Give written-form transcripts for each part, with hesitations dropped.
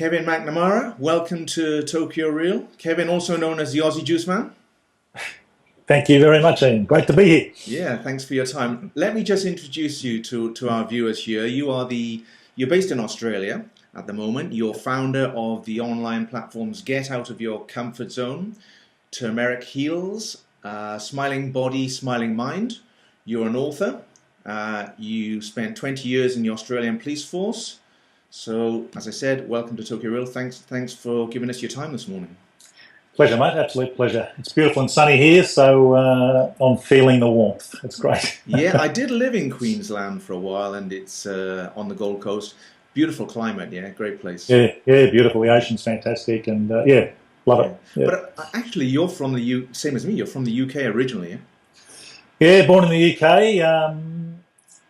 Kevin McNamara, welcome to Tokyo Reel. Kevin, also known as the Aussie Juice Man. Thank you very much, Ian. Great to be here. Yeah, thanks for your time. Let me just introduce you to our viewers here. You're based in Australia at the moment. You're founder of the online platforms Get Out of Your Comfort Zone, Turmeric Heals, Smiling Body, Smiling Mind. You're an author. You spent 20 years in the Australian Police Force. So, as I said, welcome to Tokyo Reel. Thanks for giving us your time this morning. Pleasure, mate. Absolute pleasure. It's beautiful and sunny here, so I'm feeling the warmth. It's great. Yeah, I did live in Queensland for a while, and it's on the Gold Coast. Beautiful climate, yeah, great place. Yeah, beautiful. The ocean's fantastic, and love it. Yeah. But actually, you're from the same as me. You're from the UK originally, yeah? Yeah, born in the UK,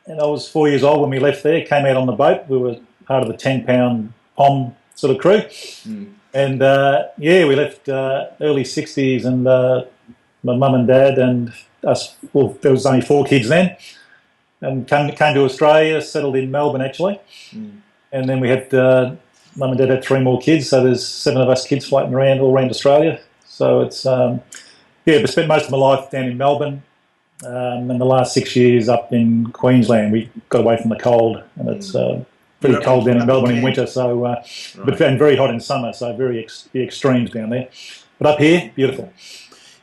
and I was 4 years old when we left there. Came out on the boat. We were part of the 10-pound POM sort of crew. And we left early 60s, and my mum and dad and us, well, there was only 4 kids then, and came to Australia, settled in Melbourne actually. And then we had, mum and dad had 3 more kids, so there's 7 of us kids floating around all around Australia. So it's, but spent most of my life down in Melbourne, and the last 6 years up in Queensland. We got away from the cold, and it's pretty cold down in Melbourne in winter, so but and very hot in summer, so the extremes down there. But up here, beautiful.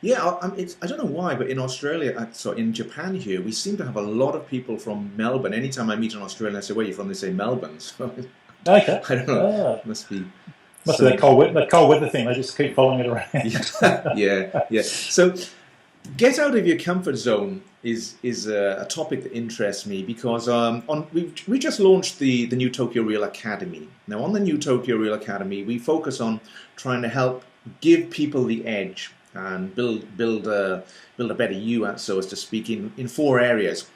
Yeah, I don't know why, but in Australia, in Japan here, we seem to have a lot of people from Melbourne. Anytime I meet an Australian, I say, "Where are you from?" They say Melbourne. So okay, I don't know. Must be that cold weather thing. They just keep following it around. Yeah. So, get out of your comfort zone is a topic that interests me because we just launched the new Tokyo Reel Academy. Now, on the new Tokyo Reel Academy, we focus on trying to help give people the edge and build a better you, so as to speak, in 4 areas: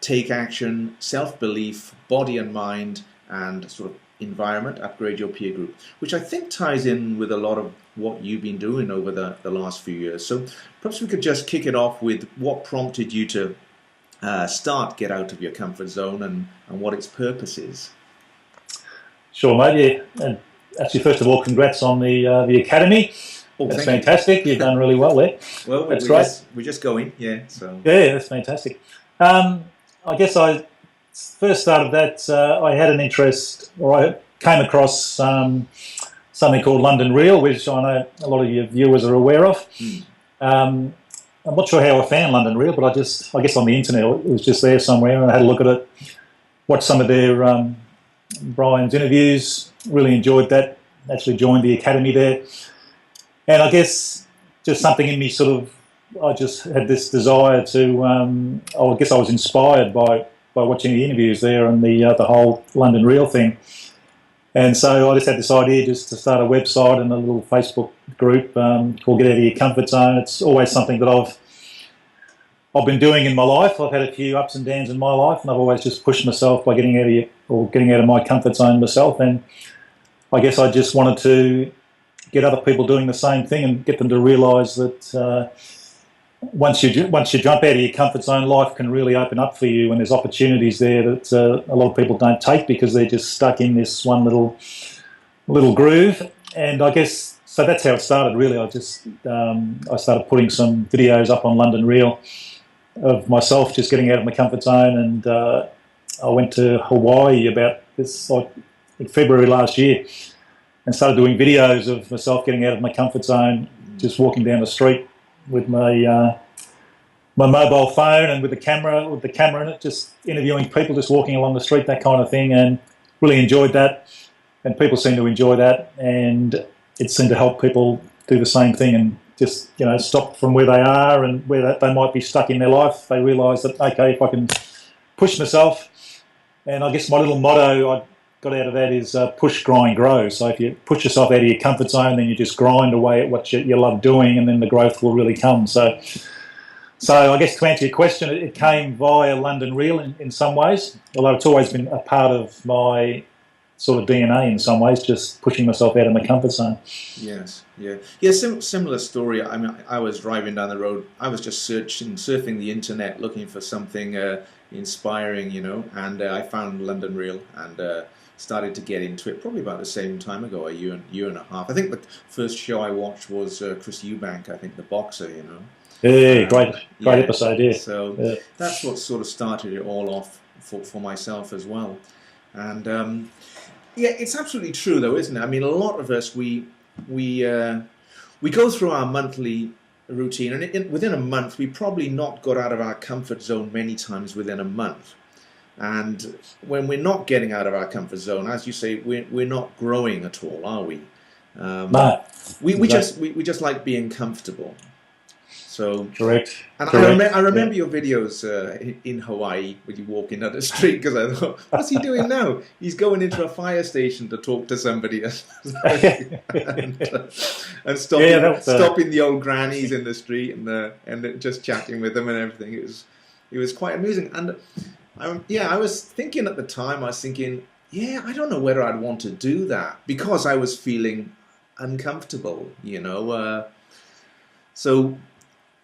take action, self-belief, body and mind, and sort of environment. Upgrade your peer group, which I think ties in with a lot of what you've been doing over the last few years. So perhaps we could just kick it off with what prompted you to start Get Out of Your Comfort Zone and what its purpose is. Sure, mate. Yeah, and actually, first of all, congrats on the academy. That's fantastic. You've done really well there. Well, that's great. We're just going, yeah. So yeah, that's fantastic. I guess I first started that. I had an interest, or I came across something called London Reel, which I know a lot of your viewers are aware of. I'm not sure how I found London Reel, but I guess on the internet it was just there somewhere, and I had a look at it, watched some of their Brian's interviews, really enjoyed that. Actually joined the academy there. And I guess just something in me I just had this desire to, I guess I was inspired by watching the interviews there and the whole London Reel thing. And so I just had this idea just to start a website and a little Facebook group called Get Out of Your Comfort Zone. It's always something that I've been doing in my life. I've had a few ups and downs in my life, and I've always just pushed myself by getting out of my comfort zone myself. And I guess I just wanted to get other people doing the same thing and get them to realise that once you jump out of your comfort zone, life can really open up for you, and there's opportunities there that a lot of people don't take because they're just stuck in this one little groove. And I guess so that's how it started. Really, I started putting some videos up on London Reel of myself just getting out of my comfort zone, and I went to Hawaii about this in February last year, and started doing videos of myself getting out of my comfort zone, just walking down the street with my mobile phone and with the camera in it, just interviewing people, just walking along the street, that kind of thing, and really enjoyed that. And people seem to enjoy that, and it seemed to help people do the same thing and just stop from where they are and where they might be stuck in their life. They realise that, okay, if I can push myself, and I guess my little motto I got out of that is push, grind, grow. So if you push yourself out of your comfort zone, then you just grind away at what you love doing, and then the growth will really come. So I guess to answer your question, it came via London Reel in some ways, although it's always been a part of my sort of DNA in some ways, just pushing myself out of my comfort zone. Yes, yeah. Similar story. I mean, I was driving down the road. I was just surfing the internet, looking for something inspiring, and I found London Reel, and started to get into it probably about the same time ago, a year and a half. I think the first show I watched was Chris Eubank, I think, the boxer, you know. Yeah, great episode, yeah. So yeah. that's what sort of started it all off for myself as well. And yeah, it's absolutely true though, isn't it? I mean, a lot of us, we go through our monthly routine, and within a month, we probably not got out of our comfort zone many times within a month. And when we're not getting out of our comfort zone, as you say, we're not growing at all, are we? No. We just like being comfortable. So correct. And correct. I remember your videos in Hawaii when you walk into the street, because I thought, what's he doing now? He's going into a fire station to talk to somebody and stopping the old grannies in the street and just chatting with them and everything. It was quite amusing. And I was thinking at the time, I don't know whether I'd want to do that, because I was feeling uncomfortable, you know. So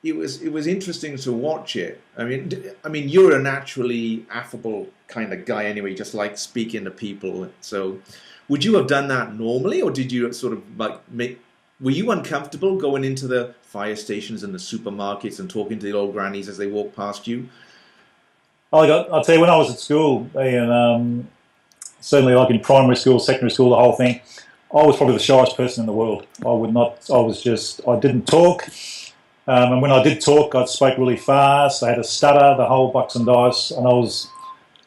it was interesting to watch it. I mean, you're a naturally affable kind of guy anyway, just like speaking to people. So would you have done that normally, or did you sort of were you uncomfortable going into the fire stations and the supermarkets and talking to the old grannies as they walk past you? I'll tell you, when I was at school, and certainly like in primary school, secondary school, the whole thing, I was probably the shyest person in the world. I didn't talk. And when I did talk, I spoke really fast. I had a stutter, the whole bucks and dice, and I was,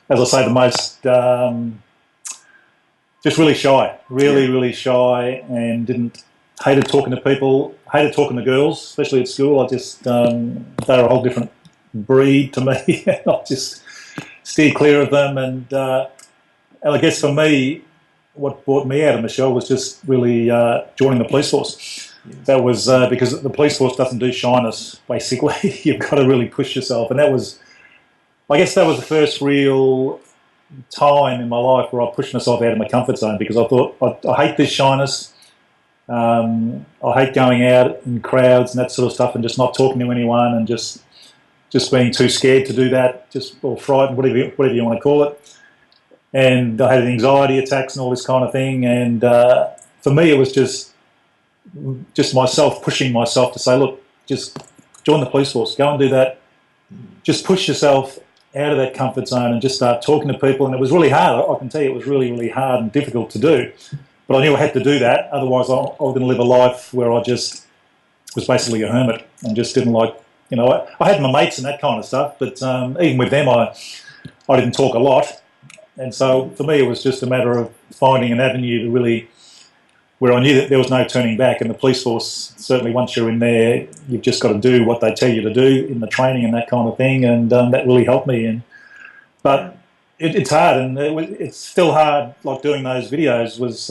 as I say, the most just really shy, really shy, and hated talking to people, hated talking to girls, especially at school. I just they were a whole different breed to me. I just steered clear of them, and I guess for me, what brought me out of Michelle was just really joining the police force. Yes. That was because the police force doesn't do shyness, basically. You've got to really push yourself. And I guess that was the first real time in my life where I pushed myself out of my comfort zone, because I thought, I hate this shyness. I hate going out in crowds and that sort of stuff and just not talking to anyone and just being too scared to do that, or frightened, whatever you want to call it. And I had anxiety attacks and all this kind of thing. And for me, it was just myself pushing myself to say, look, just join the police force, go and do that. Just push yourself out of that comfort zone and just start talking to people. And it was really hard. I can tell you it was really, really hard and difficult to do. But I knew I had to do that. Otherwise, I was going to live a life where I just was basically a hermit and just didn't like, you know, I had my mates and that kind of stuff. But even with them, I didn't talk a lot. And so for me, it was just a matter of finding an avenue to really, where I knew that there was no turning back. And the police force, certainly once you're in there, you've just got to do what they tell you to do in the training and that kind of thing. And that really helped me. But it's hard, and it's still hard. Like doing those videos was,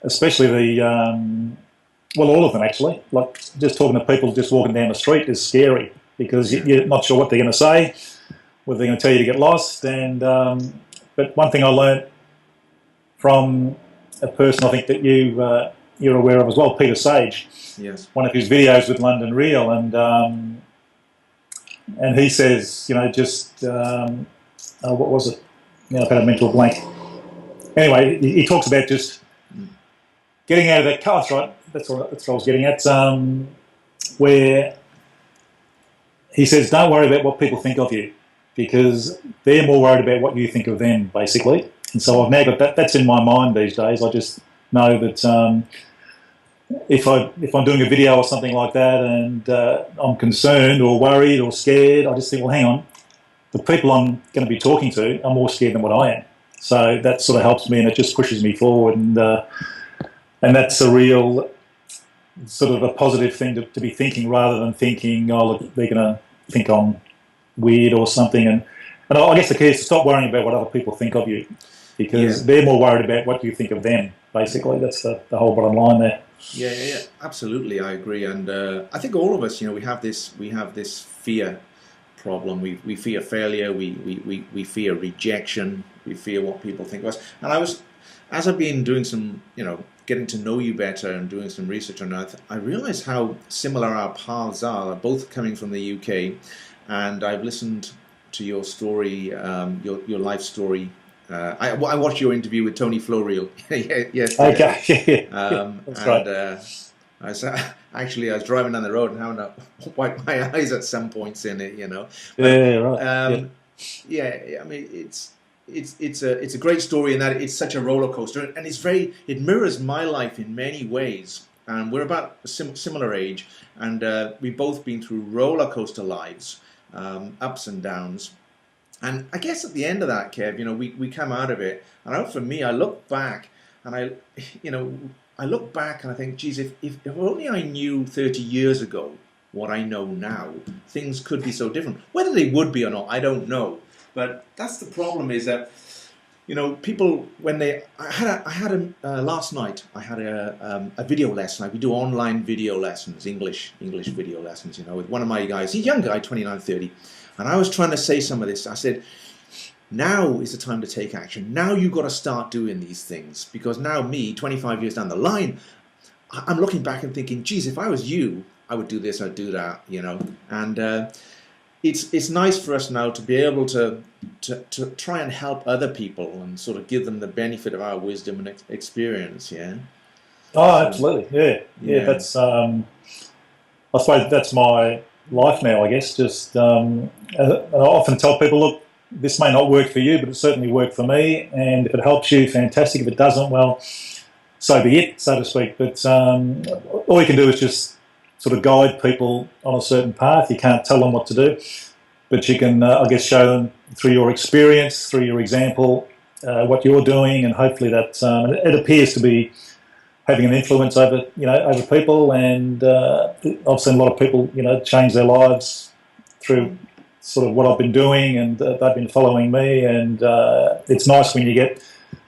especially all of them actually. Like just talking to people just walking down the street is scary, because you're not sure what they're going to say, whether they're going to tell you to get lost. And but one thing I learned from a person I think that you're aware of as well, Peter Sage. Yes. One of his videos with London Real, and he says, you know, just what was it? You know, I've had a mental blank. Anyway, he talks about just getting out of that car. That's right. That's what I was getting at. Where he says, don't worry about what people think of you, because they're more worried about what you think of them, basically. And so I've now got that. That's in my mind these days. I just know that if I'm doing a video or something like that, and I'm concerned or worried or scared, I just think, well, hang on, the people I'm going to be talking to are more scared than what I am. So that sort of helps me, and it just pushes me forward. And that's a real sort of a positive thing to be thinking, rather than thinking, oh, look, they're going to think I'm weird or something. And I guess the key is to stop worrying about what other people think of you, because they're more worried about what you think of them, basically. That's the whole bottom line there. Yeah, absolutely, I agree. And I think all of us, you know, we have this fear problem. We fear failure, we fear rejection, we fear what people think of us. And as I've been doing some, you know, getting to know you better and doing some research on that, I realized how similar our paths are, both coming from the UK. And I've listened to your story, your life story, I watched your interview with Tony Floreel yesterday. Okay, that's and right. I was actually I was driving down the road and having to wipe my eyes at some points in it, you know. But Yeah, right. Yeah. yeah, I mean it's a great story in that it's such a roller coaster, and it mirrors my life in many ways. And we're about a similar age, and we've both been through roller coaster lives, ups and downs. And I guess at the end of that, Kev, you know, we come out of it. And I know for me, I look back and I look back and I think, geez, if only I knew 30 years ago what I know now, things could be so different. Whether they would be or not, I don't know. But that's the problem, is that, you know, people, when they, last night, I had a video lesson. We do online video lessons, English video lessons, you know, with one of my guys. He's a young guy, 29, 30. And I was trying to say some of this. I said, now is the time to take action. Now you've got to start doing these things. Because now me, 25 years down the line, I'm looking back and thinking, geez, if I was you, I would do this, I'd do that, you know. And it's nice for us now to be able to try and help other people and sort of give them the benefit of our wisdom and experience, yeah? Oh, absolutely. Yeah. That's I suppose that's my life now, I guess. Just and I often tell people, look, this may not work for you, but it certainly worked for me. And if it helps you, fantastic. If it doesn't, well, so be it, so to speak. But all you can do is just sort of guide people on a certain path. You can't tell them what to do, but you can, I guess, show them through your experience, through your example, what you're doing, and hopefully that it appears to be having an influence over people. And I've seen a lot of people, change their lives through sort of what I've been doing, and they've been following me. And it's nice when you get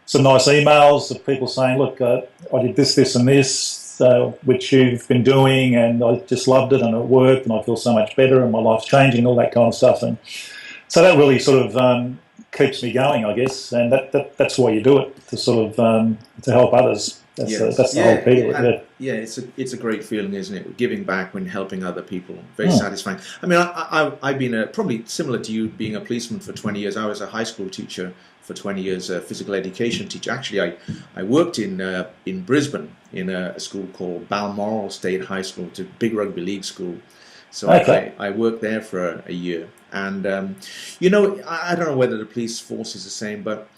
some nice emails of people saying, look, I did this and this, which you've been doing, and I just loved it, and it worked, and I feel so much better, and my life's changing, and all that kind of stuff. And so that really sort of keeps me going, I guess, and that's why you do it, to sort of to help others. That's the whole key. Yeah, it's a great feeling, isn't it? Giving back when helping other people, very satisfying. I mean, I've been probably similar to you, being a policeman for 20 years. I was a high school teacher for 20 years, a physical education teacher. Actually, I worked in Brisbane in a school called Balmoral State High School. It's a big rugby league school. So I worked there for a year. And, I don't know whether the police force is the same, but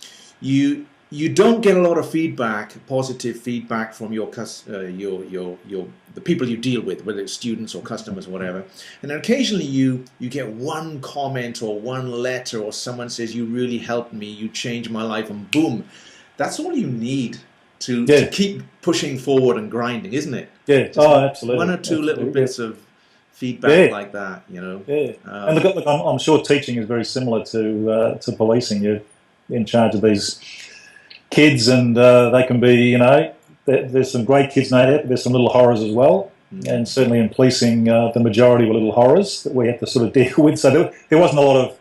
you don't get a lot of feedback, positive feedback from the people you deal with, whether it's students or customers or whatever. And then occasionally you get one comment or one letter, or someone says, you really helped me, you changed my life, and boom. That's all you need to keep pushing forward and grinding, isn't it? Yeah, Just absolutely. One or two little bits of feedback like that, Yeah, and look, I'm sure teaching is very similar to policing. You're in charge of these kids, and they can be, there's some great kids no doubt, but there's some little horrors as well. And certainly in policing, the majority were little horrors that we had to sort of deal with. So there wasn't a lot of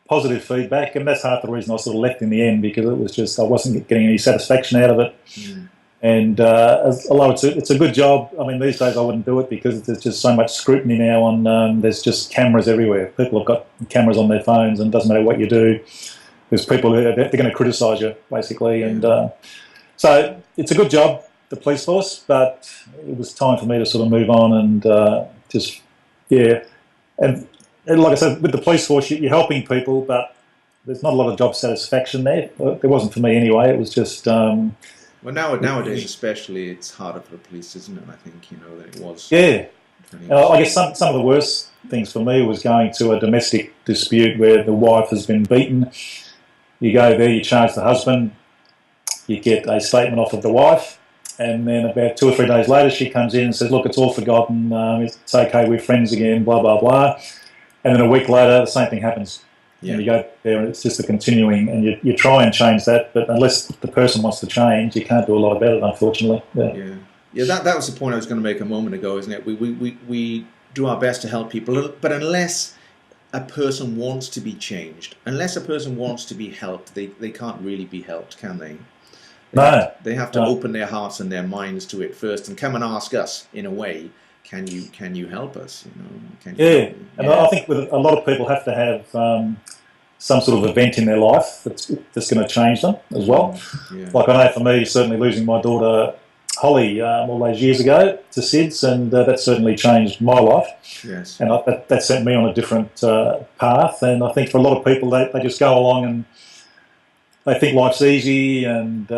positive feedback, and that's half the reason I sort of left in the end, because it was just, I wasn't getting any satisfaction out of it. And although it's a good job, I mean, these days I wouldn't do it, because there's just so much scrutiny now on, there's just cameras everywhere. People have got cameras on their phones, and it doesn't matter what you do. There's people who they're going to criticise you, basically. And so it's a good job, the police force, but it was time for me to sort of move on and And like I said, with the police force, you're helping people, but there's not a lot of job satisfaction there. There wasn't for me anyway. It was just... well, nowadays especially, it's harder for the police, isn't it? I think, than it was. Yeah. I guess some of the worst things for me was going to a domestic dispute where the wife has been beaten. You go there, you charge the husband, you get a statement off of the wife, and then about 2 or 3 days later she comes in and says, look, it's all forgotten, it's okay, we're friends again, blah, blah, blah. And then a week later, the same thing happens. And you go there and it's just a continuing, and you try and change that, but unless the person wants to change, you can't do a lot about it, unfortunately. Yeah, that was the point I was going to make a moment ago, isn't it? We do our best to help people, but unless a person wants to be changed, unless a person wants to be helped, they can't really be helped, can they? They have to open their hearts and their minds to it first, and come and ask us, in a way, can you help us? And I think with a lot of people have to have some sort of event in their life that's going to change them as well. Yeah. Like I know for me, certainly losing my daughter Holly all those years ago to SIDS, and that certainly changed my life. Yes. And that sent me on a different path. And I think for a lot of people, they just go along and they think life's easy, and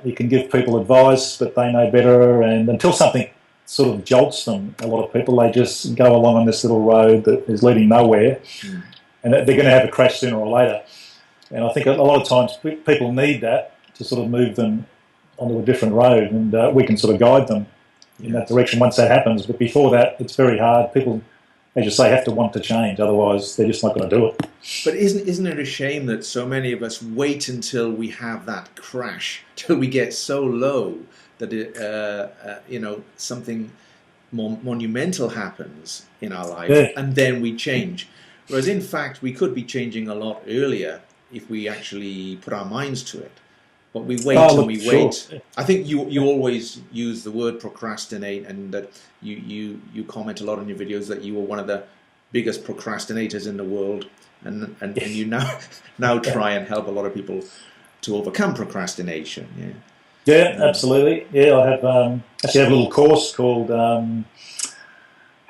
you can give people advice, but they know better. And until something sort of jolts them, a lot of people, they just go along on this little road that is leading nowhere, and they're going to have a crash sooner or later. And I think a lot of times people need that to sort of move them onto a different road, and we can sort of guide them in that direction once that happens. But before that, it's very hard. People, as you say, have to want to change, otherwise they're just not going to do it. But isn't it a shame that so many of us wait until we have that crash, till we get so low that it, something more monumental happens in our lives, and then we change. Whereas in fact, we could be changing a lot earlier if we actually put our minds to it. But we wait and we wait. I think you always use the word procrastinate, and that you comment a lot in your videos that you were one of the biggest procrastinators in the world, and you now try and help a lot of people to overcome procrastination. Yeah, absolutely. Yeah, I have actually have a little course called How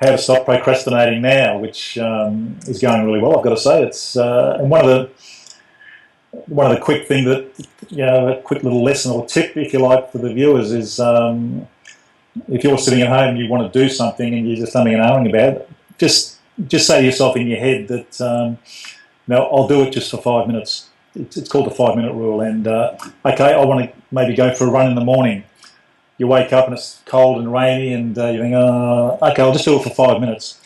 to Stop Procrastinating Now, which is going really well, I've got to say. It's and one of the quick thing that, a quick little lesson or tip, if you like, for the viewers is if you're sitting at home and you want to do something and you're just umming and ahhing about it, just say to yourself in your head that, I'll do it just for 5 minutes. It's called the 5 minute rule. And, okay, I want to maybe go for a run in the morning. You wake up and it's cold and rainy, and you think, okay, I'll just do it for 5 minutes.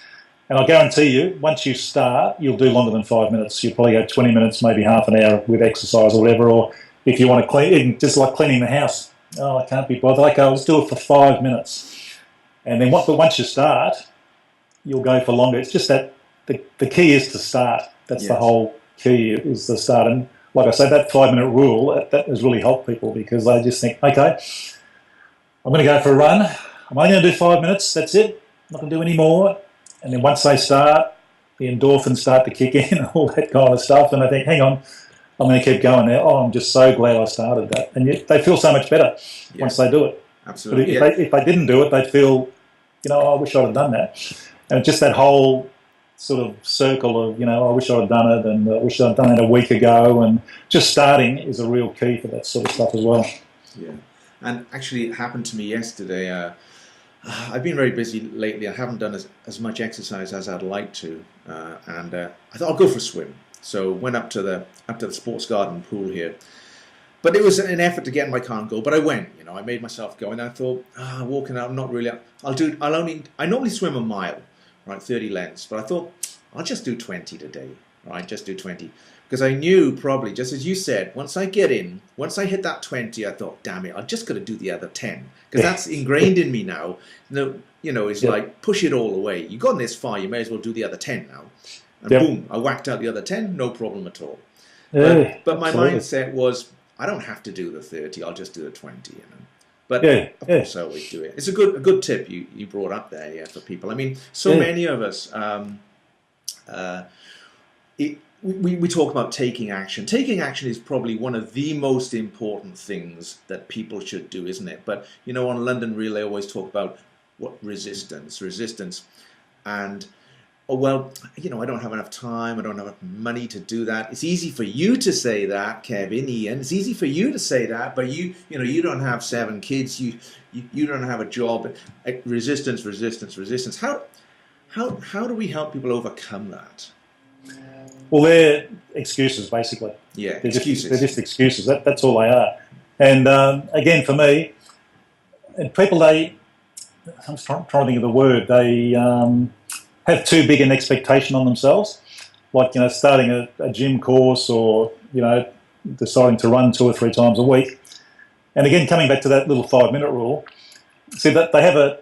And I guarantee you, once you start, you'll do longer than 5 minutes. You'll probably go 20 minutes, maybe half an hour with exercise or whatever. Or if you want to clean, even just like cleaning the house. Oh, I can't be bothered. Okay, I'll just do it for 5 minutes. And then but once you start, you'll go for longer. It's just that the key is to start. That's the whole key, is to start. And like I say, that 5 minute rule, that has really helped people, because they just think, okay, I'm going to go for a run. I'm only going to do 5 minutes. That's it. I'm not going to do any more. And then once they start, the endorphins start to kick in and all that kind of stuff. And they think, hang on, I'm going to keep going now. Oh, I'm just so glad I started that. And they feel so much better once they do it. Absolutely. But if they didn't do it, they'd feel, I wish I'd have done that. And just that whole sort of circle of, I wish I'd have done it, and I wish I'd done it a week ago. And just starting is a real key for that sort of stuff as well. Yeah. And actually, it happened to me yesterday. I've been very busy lately. I haven't done as much exercise as I'd like to, and I thought I'll go for a swim. So went up to the sports garden pool here, but it was an effort to get in my car and go. But I went. I made myself go, and I thought, walking out, not really. I normally swim a mile, right, 30 lengths, but I thought I'll just do 20 today, right, just do 20. Because I knew, probably, just as you said, once I hit that 20, I thought, damn it, I'm just going to do the other 10. Because that's ingrained in me now. It's like, push it all away. You've gone this far, you may as well do the other 10 now. And boom, I whacked out the other 10, no problem at all. But my mindset was, I don't have to do the 30, I'll just do the 20. But of course I always do it. It's a good tip you brought up there, for people. I mean, so many of us... We talk about taking action. Taking action is probably one of the most important things that people should do, isn't it? But, on London Real, they always talk about resistance. And, I don't have enough time. I don't have enough money to do that. It's easy for you to say that, Kevin, Ian. It's easy for you to say that, but you don't have 7 kids. You don't have a job. Resistance. How do we help people overcome that? Well, they're excuses, basically. Yeah, excuses. They're just excuses. That's all they are. And again, for me, and people, I'm trying to think of the word, they have too big an expectation on themselves. Like, starting a gym course, or, deciding to run 2 or 3 times a week. And again, coming back to that little 5 minute rule, see that they have a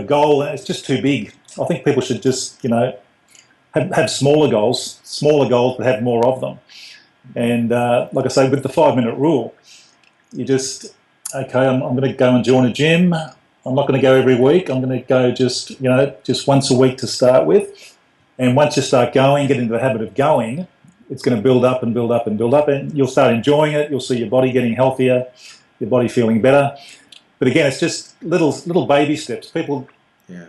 goal, and it's just too big. I think people should just, have smaller goals, but have more of them. And like I say, with the 5 minute rule, you just, okay, I'm going to go and join a gym. I'm not going to go every week. I'm going to go just once a week to start with. And once you start going, get into the habit of going, it's going to build up and build up and build up, and you'll start enjoying it. You'll see your body getting healthier, your body feeling better. But again, it's just little baby steps. People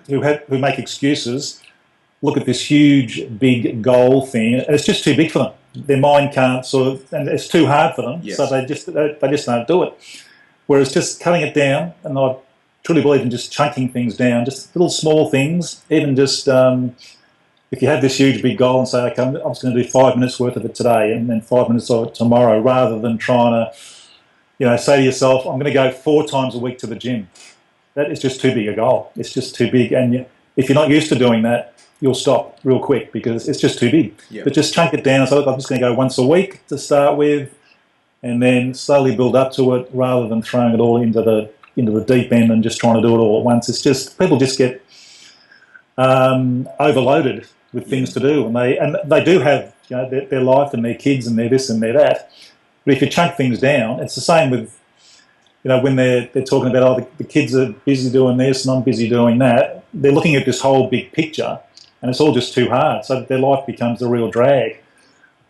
who make excuses look at this huge, big goal thing, and it's just too big for them. Their mind can't and it's too hard for them, so they just don't do it. Whereas just cutting it down, and I truly believe in just chunking things down, just little small things, even just if you have this huge big goal and say, okay, I'm just going to do 5 minutes worth of it today and then 5 minutes of it tomorrow, rather than trying to, say to yourself, I'm going to go 4 times a week to the gym. That is just too big a goal. It's just too big. And if you're not used to doing that, you'll stop real quick because it's just too big. But just chunk it down. So I'm just going to go once a week to start with, and then slowly build up to it, rather than throwing it all into the deep end and just trying to do it all at once. It's just, people just get overloaded with things to do, and they do have their life and their kids and their this and their that. But if you chunk things down, it's the same with when they're talking about the kids are busy doing this and I'm busy doing that. They're looking at this whole big picture, and it's all just too hard. So their life becomes a real drag.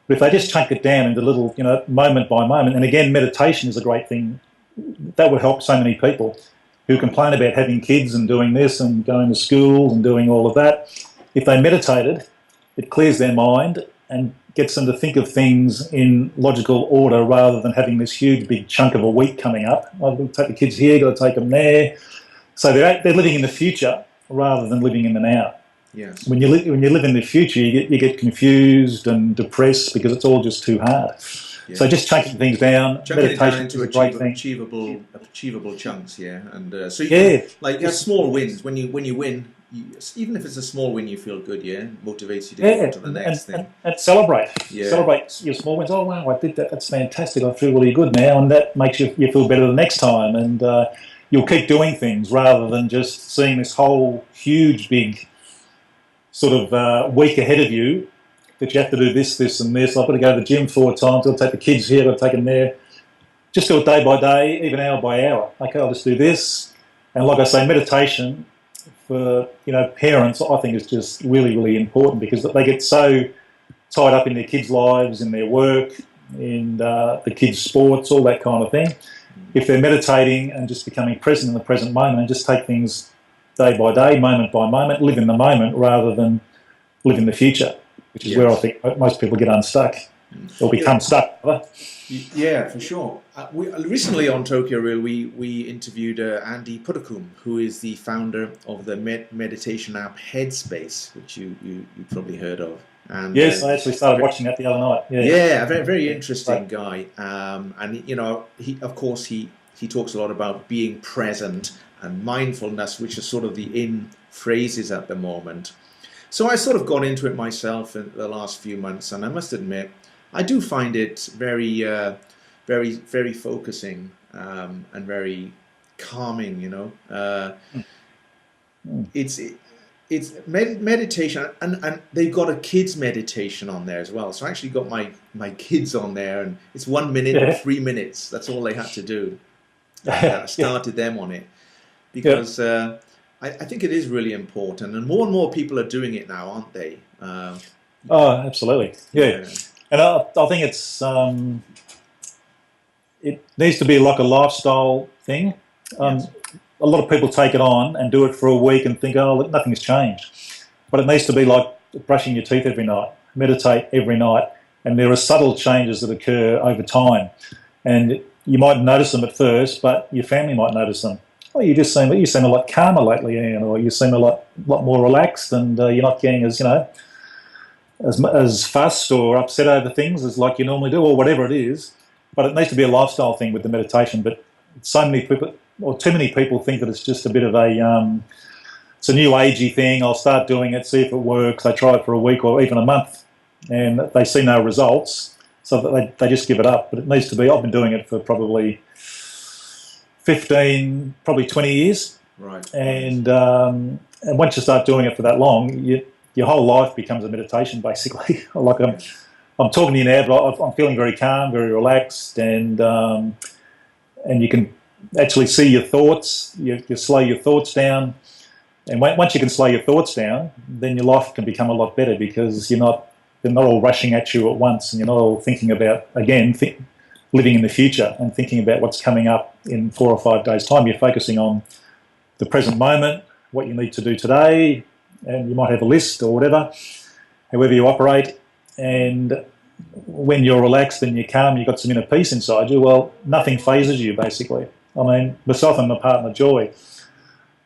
But if they just chunk it down into little moment by moment, and again, meditation is a great thing. That would help so many people who complain about having kids and doing this and going to school and doing all of that. If they meditated, it clears their mind and gets them to think of things in logical order, rather than having this huge big chunk of a week coming up. I've got to take the kids here, got to take them there. So they're living in the future rather than living in the now. Yes. When you live in the future, you get confused and depressed because it's all just too hard. Yeah. So just chunking things down. Chunking it down into achievable chunks, and so you have small wins. When you win, even if it's a small win, you feel good, motivates you to go on to the next thing. And celebrate. Celebrate your small wins. Oh wow, I did that. That's fantastic. I feel really good now, and that makes you feel better the next time. And you'll keep doing things rather than just seeing this whole huge, big sort of week ahead of you, that you have to do this, this and this. I've got to go to the gym 4 times. I'll take the kids here, I'll take them there. Just do it day by day, even hour by hour. Okay, I'll just do this. And like I say, meditation for parents, I think, is just really, really important, because they get so tied up in their kids' lives, in their work, in the kids' sports, all that kind of thing. If they're meditating and just becoming present in the present moment and just take things day by day, moment by moment, live in the moment rather than live in the future, which is where I think most people get unstuck or become stuck. Yeah, for sure. Recently on Tokyo Real, we interviewed Andy Puddicombe, who is the founder of the meditation app Headspace, which you probably heard of. And, yes, I actually started watching that the other night. A very, very interesting guy. And he talks a lot about being present and mindfulness, which is sort of the in phrases at the moment. So I sort of got into it myself in the last few months, and I must admit, I do find it very, very, very focusing and very calming. It's meditation, and they've got a kids meditation on there as well. So I actually got my kids on there, and it's 1 minute and 3 minutes. That's all they had to do. I started them on it because I think it is really important, and more people are doing it now, aren't they? Absolutely, yeah. And I think it's it needs to be like a lifestyle thing. A lot of people take it on and do it for a week and think, oh, look, nothing's changed. But it needs to be like brushing your teeth every night, meditate every night, and there are subtle changes that occur over time. And you might notice them at first, but your family might notice them. Oh, you seem a lot calmer lately, Ian, or you seem a lot more relaxed, and you're not getting as fussed or upset over things as like you normally do, or whatever it is. But it needs to be a lifestyle thing with the meditation. But so many people, or too many people, think that it's just a bit of it's a new agey thing. I'll start doing it, see if it works. They try it for a week or even a month, and they see no results, so that they just give it up. But it needs to be. I've been doing it for probably 15, probably 20 years. Right. And once you start doing it for that long, your whole life becomes a meditation, basically. Like I'm talking to you now, but I'm feeling very calm, very relaxed, and you can actually see your thoughts. You slow your thoughts down, and once you can slow your thoughts down, then your life can become a lot better, because you're not they're not all rushing at you at once, and you're not all thinking about, again, living in the future and thinking about what's coming up in 4 or 5 days' time. You're focusing on the present moment, what you need to do today, and you might have a list or whatever, however you operate. And when you're relaxed and you're calm, you've got some inner peace inside you, well, nothing phases you, basically. I mean, myself and my partner, Joy,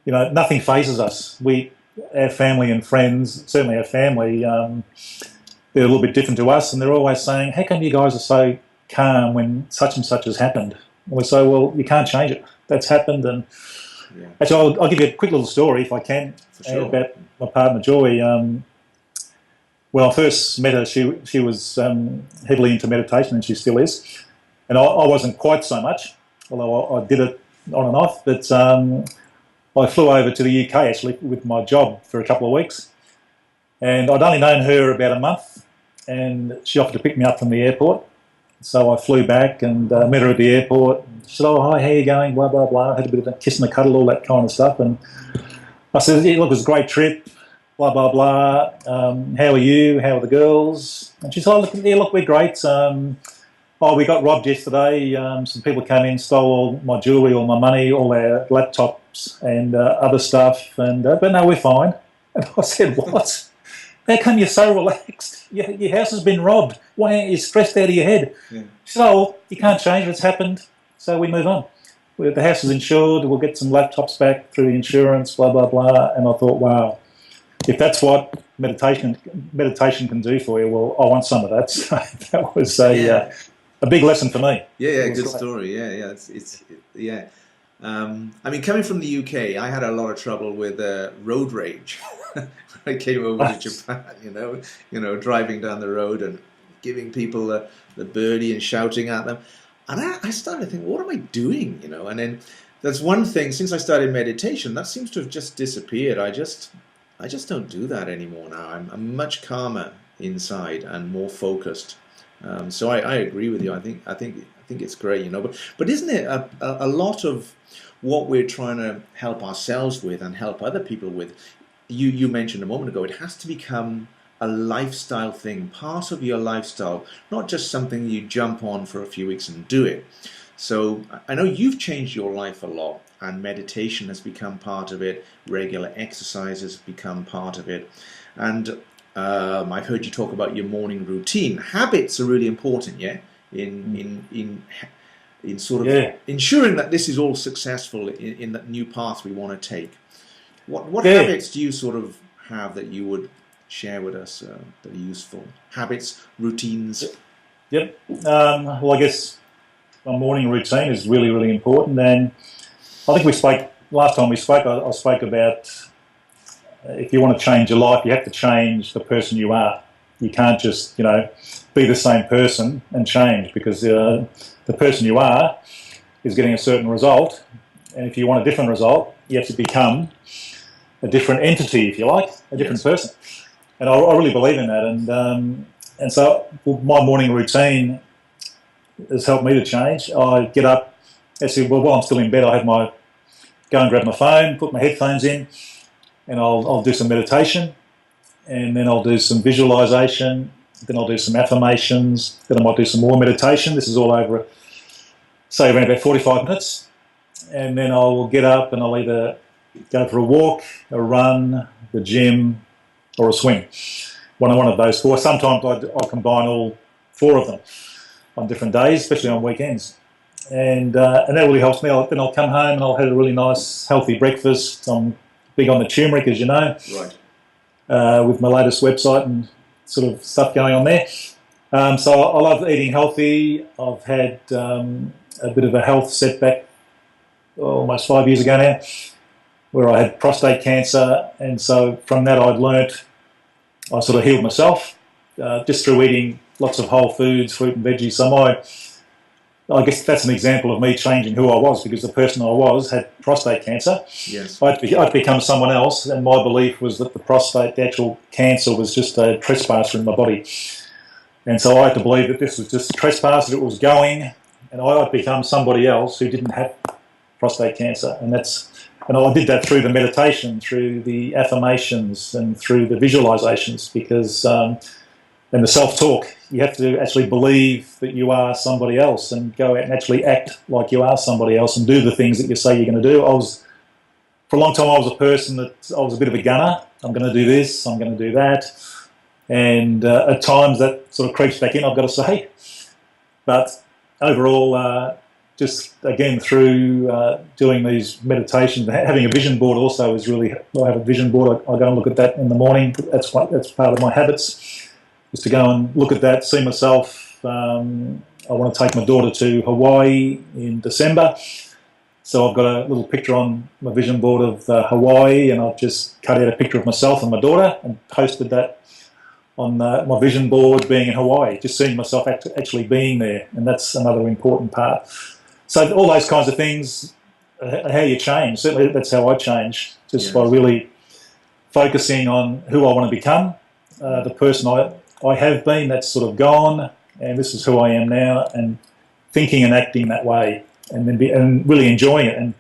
you know, nothing phases us. Our family and friends, certainly our family, they're a little bit different to us, and they're always saying, how come you guys are so calm when such and such has happened? And we say, well, you can't change it. That's happened. And actually, I'll give you a quick little story, if I can, about my partner, Joy. When I first met her, she was heavily into meditation, and she still is. And I wasn't quite so much, although I did it on and off. But I flew over to the UK, actually, with my job for a couple of weeks. And I'd only known her about a month, and she offered to pick me up from the airport. So I flew back and met her at the airport. She said, oh, hi, how you going? Blah, blah, blah. I had a bit of a kiss and a cuddle, all that kind of stuff. And I said, yeah, look, it was a great trip, blah, blah, blah. How are you? How are the girls? And she said, oh, look, we're great. We got robbed yesterday. Some people came in, stole all my jewellery, all my money, all our laptops and other stuff. And but no, we're fine. And I said, what? How come you're so relaxed? Your house has been robbed. Why aren't you stressed out of your head? Yeah. She said, oh, you can't change it. It's happened. So we move on. The house is insured. We'll get some laptops back through the insurance, blah, blah, blah. And I thought, wow, if that's what meditation can do for you, well, I want some of that. So that was a big lesson for me. Yeah, good story. Yeah. I mean, coming from the UK, I had a lot of trouble with road rage. I came over to Japan, you know, driving down the road and giving people the birdie and shouting at them. And I started to think, what am I doing, you know? And then that's one thing, since I started meditation, that seems to have just disappeared. I just don't do that anymore now. I'm much calmer inside and more focused. So I agree with you. I think it's great, you know. But isn't it a lot of what we're trying to help ourselves with and help other people with? You mentioned a moment ago, it has to become a lifestyle thing, part of your lifestyle, not just something you jump on for a few weeks and do it. So I know you've changed your life a lot, and meditation has become part of it, regular exercises have become part of it, and I've heard you talk about your morning routine. Habits are really important, in sort of ensuring that this is all successful in that new path we want to take. What habits do you sort of have that you would share with us that are useful? Habits, routines? Yep. Well, I guess my morning routine is really, really important. And I think last time we spoke, I spoke about if you want to change your life, you have to change the person you are. You can't just, be the same person and change, because the person you are is getting a certain result. And if you want a different result, you have to become a different entity, if you like, a different person. And I really believe in that. And so my morning routine has helped me to change. I get up, actually, while I'm still in bed, go and grab my phone, put my headphones in, and I'll do some meditation, and then I'll do some visualization, then I'll do some affirmations, then I might do some more meditation. This is all over, say, around about 45 minutes. And then I will get up and I'll either go for a walk, a run, the gym, or a swim. One of those four. Sometimes I combine all four of them on different days, especially on weekends. And that really helps me. Then I'll come home and I'll have a really nice, healthy breakfast. I'm big on the turmeric, as you know, right? With my latest website and sort of stuff going on there. So I love eating healthy. I've had a bit of a health setback almost 5 years ago now, where I had prostate cancer, and so from that I sort of healed myself just through eating lots of whole foods, fruit and veggies. So I guess that's an example of me changing who I was, because the person I was had prostate cancer. Yes. I'd become someone else, and my belief was that the actual cancer, was just a trespasser in my body. And so I had to believe that this was just a trespass, that it was going, and I'd become somebody else who didn't have prostate cancer. And I did that through the meditation, through the affirmations, and through the visualizations, because And the self-talk, you have to actually believe that you are somebody else and go out and actually act like you are somebody else and do the things that you say you're going to do. For a long time, I was a person that I was a bit of a gunner. I'm going to do this, I'm going to do that. And at times that sort of creeps back in, I've got to say. But overall, just again through doing these meditations, having a vision board also is really. I have a vision board. I go and look at that in the morning. That's part of my habits, is to go and look at that, see myself. I want to take my daughter to Hawaii in December, so I've got a little picture on my vision board of Hawaii, and I've just cut out a picture of myself and my daughter and posted that on my vision board, being in Hawaii, just seeing myself actually being there, and that's another important part. So all those kinds of things are how you change. Certainly that's how I change, just by really focusing on who I want to become, the person I have been, that's sort of gone, and this is who I am now, and thinking and acting that way, and then and really enjoying it. And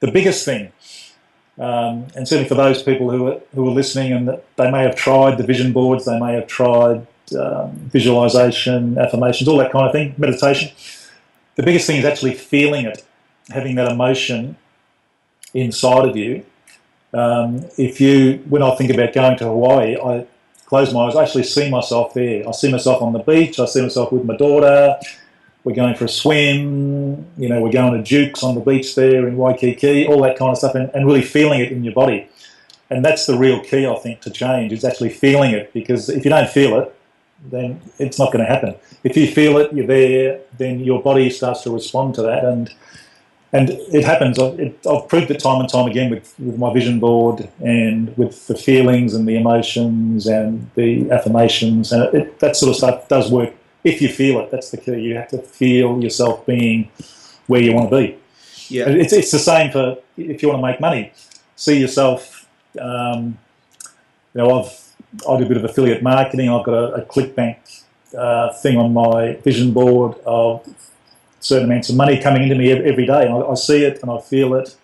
the biggest thing, and certainly for those people who are listening, and that they may have tried the vision boards, they may have tried visualization, affirmations, all that kind of thing, meditation. The biggest thing is actually feeling it, having that emotion inside of you. When I think about going to Hawaii, I close my eyes, I actually see myself there. I see myself on the beach, I see myself with my daughter, we're going for a swim, we're going to Duke's on the beach there in Waikiki, all that kind of stuff, and really feeling it in your body. And that's the real key, I think, to change, is actually feeling it, because if you don't feel it, then it's not going to happen. If you feel it, you're there, then your body starts to respond to that, and it happens. I've proved it time and time again with my vision board and with the feelings and the emotions and the affirmations, and that sort of stuff does work. If you feel it, that's the key. You have to feel yourself being where you want to be. Yeah, it's the same for if you want to make money. See yourself. I do a bit of affiliate marketing. I've got a ClickBank thing on my vision board of certain amounts of money coming into me every day, and I see it and I feel it,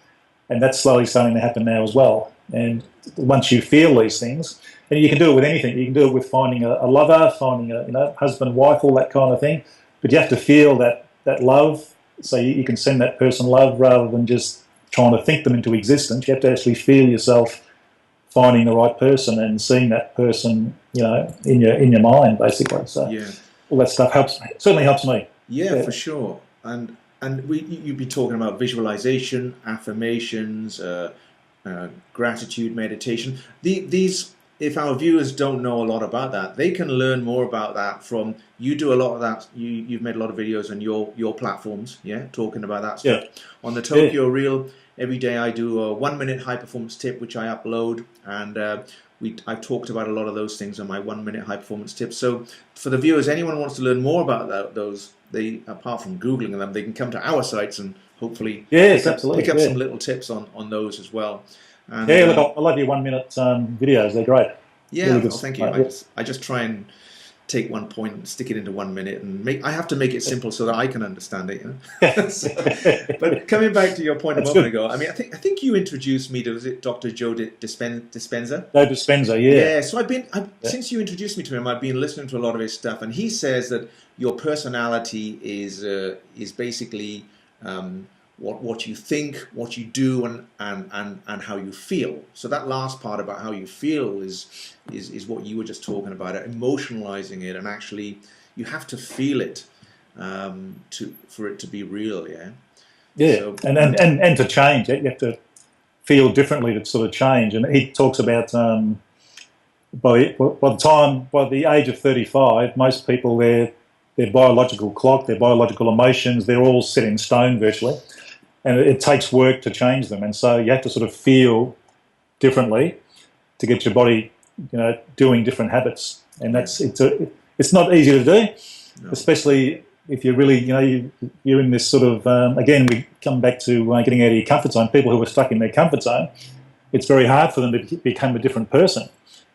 and that's slowly starting to happen now as well. And once you feel these things, and you can do it with anything, you can do it with finding a lover, finding a husband, wife, all that kind of thing, but you have to feel that love, so you can send that person love rather than just trying to think them into existence. You have to actually feel yourself finding the right person and seeing that person, in your mind, basically. So all that stuff certainly helps me. Yeah, for sure. And you'd be talking about visualization, affirmations, gratitude, meditation. These, if our viewers don't know a lot about that, they can learn more about that from, you do a lot of that. You've made a lot of videos on your platforms, talking about that stuff. Yeah. On the Tokyo Reel, every day I do a 1 minute high performance tip, which I upload, and I've talked about a lot of those things on my 1 minute high performance tips. So for the viewers, anyone who wants to learn more about those, they, apart from Googling them, they can come to our sites and hopefully pick up some little tips on those as well. And, look, I love your 1 minute videos. They're great. Yeah, really thank you. I just try and take one point and stick it into 1 minute, and I have to make it simple so that I can understand it. But coming back to your point a moment ago, I mean, I think you introduced me to, was it Dr. Joe Dispenza? Joe Dispenza, yeah. Yeah. So since you introduced me to him, I've been listening to a lot of his stuff, and he says that your personality is basically what you think, what you do, and how you feel. So that last part about how you feel is what you were just talking about, emotionalizing it, and actually you have to feel it for it to be real. So, and to change it, you have to feel differently to sort of change. And he talks about by the age of 35, most people, their biological clock, their biological emotions, they're all set in stone virtually. And it takes work to change them, and so you have to sort of feel differently to get your body, doing different habits. And it's not easy to do, especially if you're really, you're in this sort of. Again, we come back to getting out of your comfort zone. People who are stuck in their comfort zone, it's very hard for them to become a different person,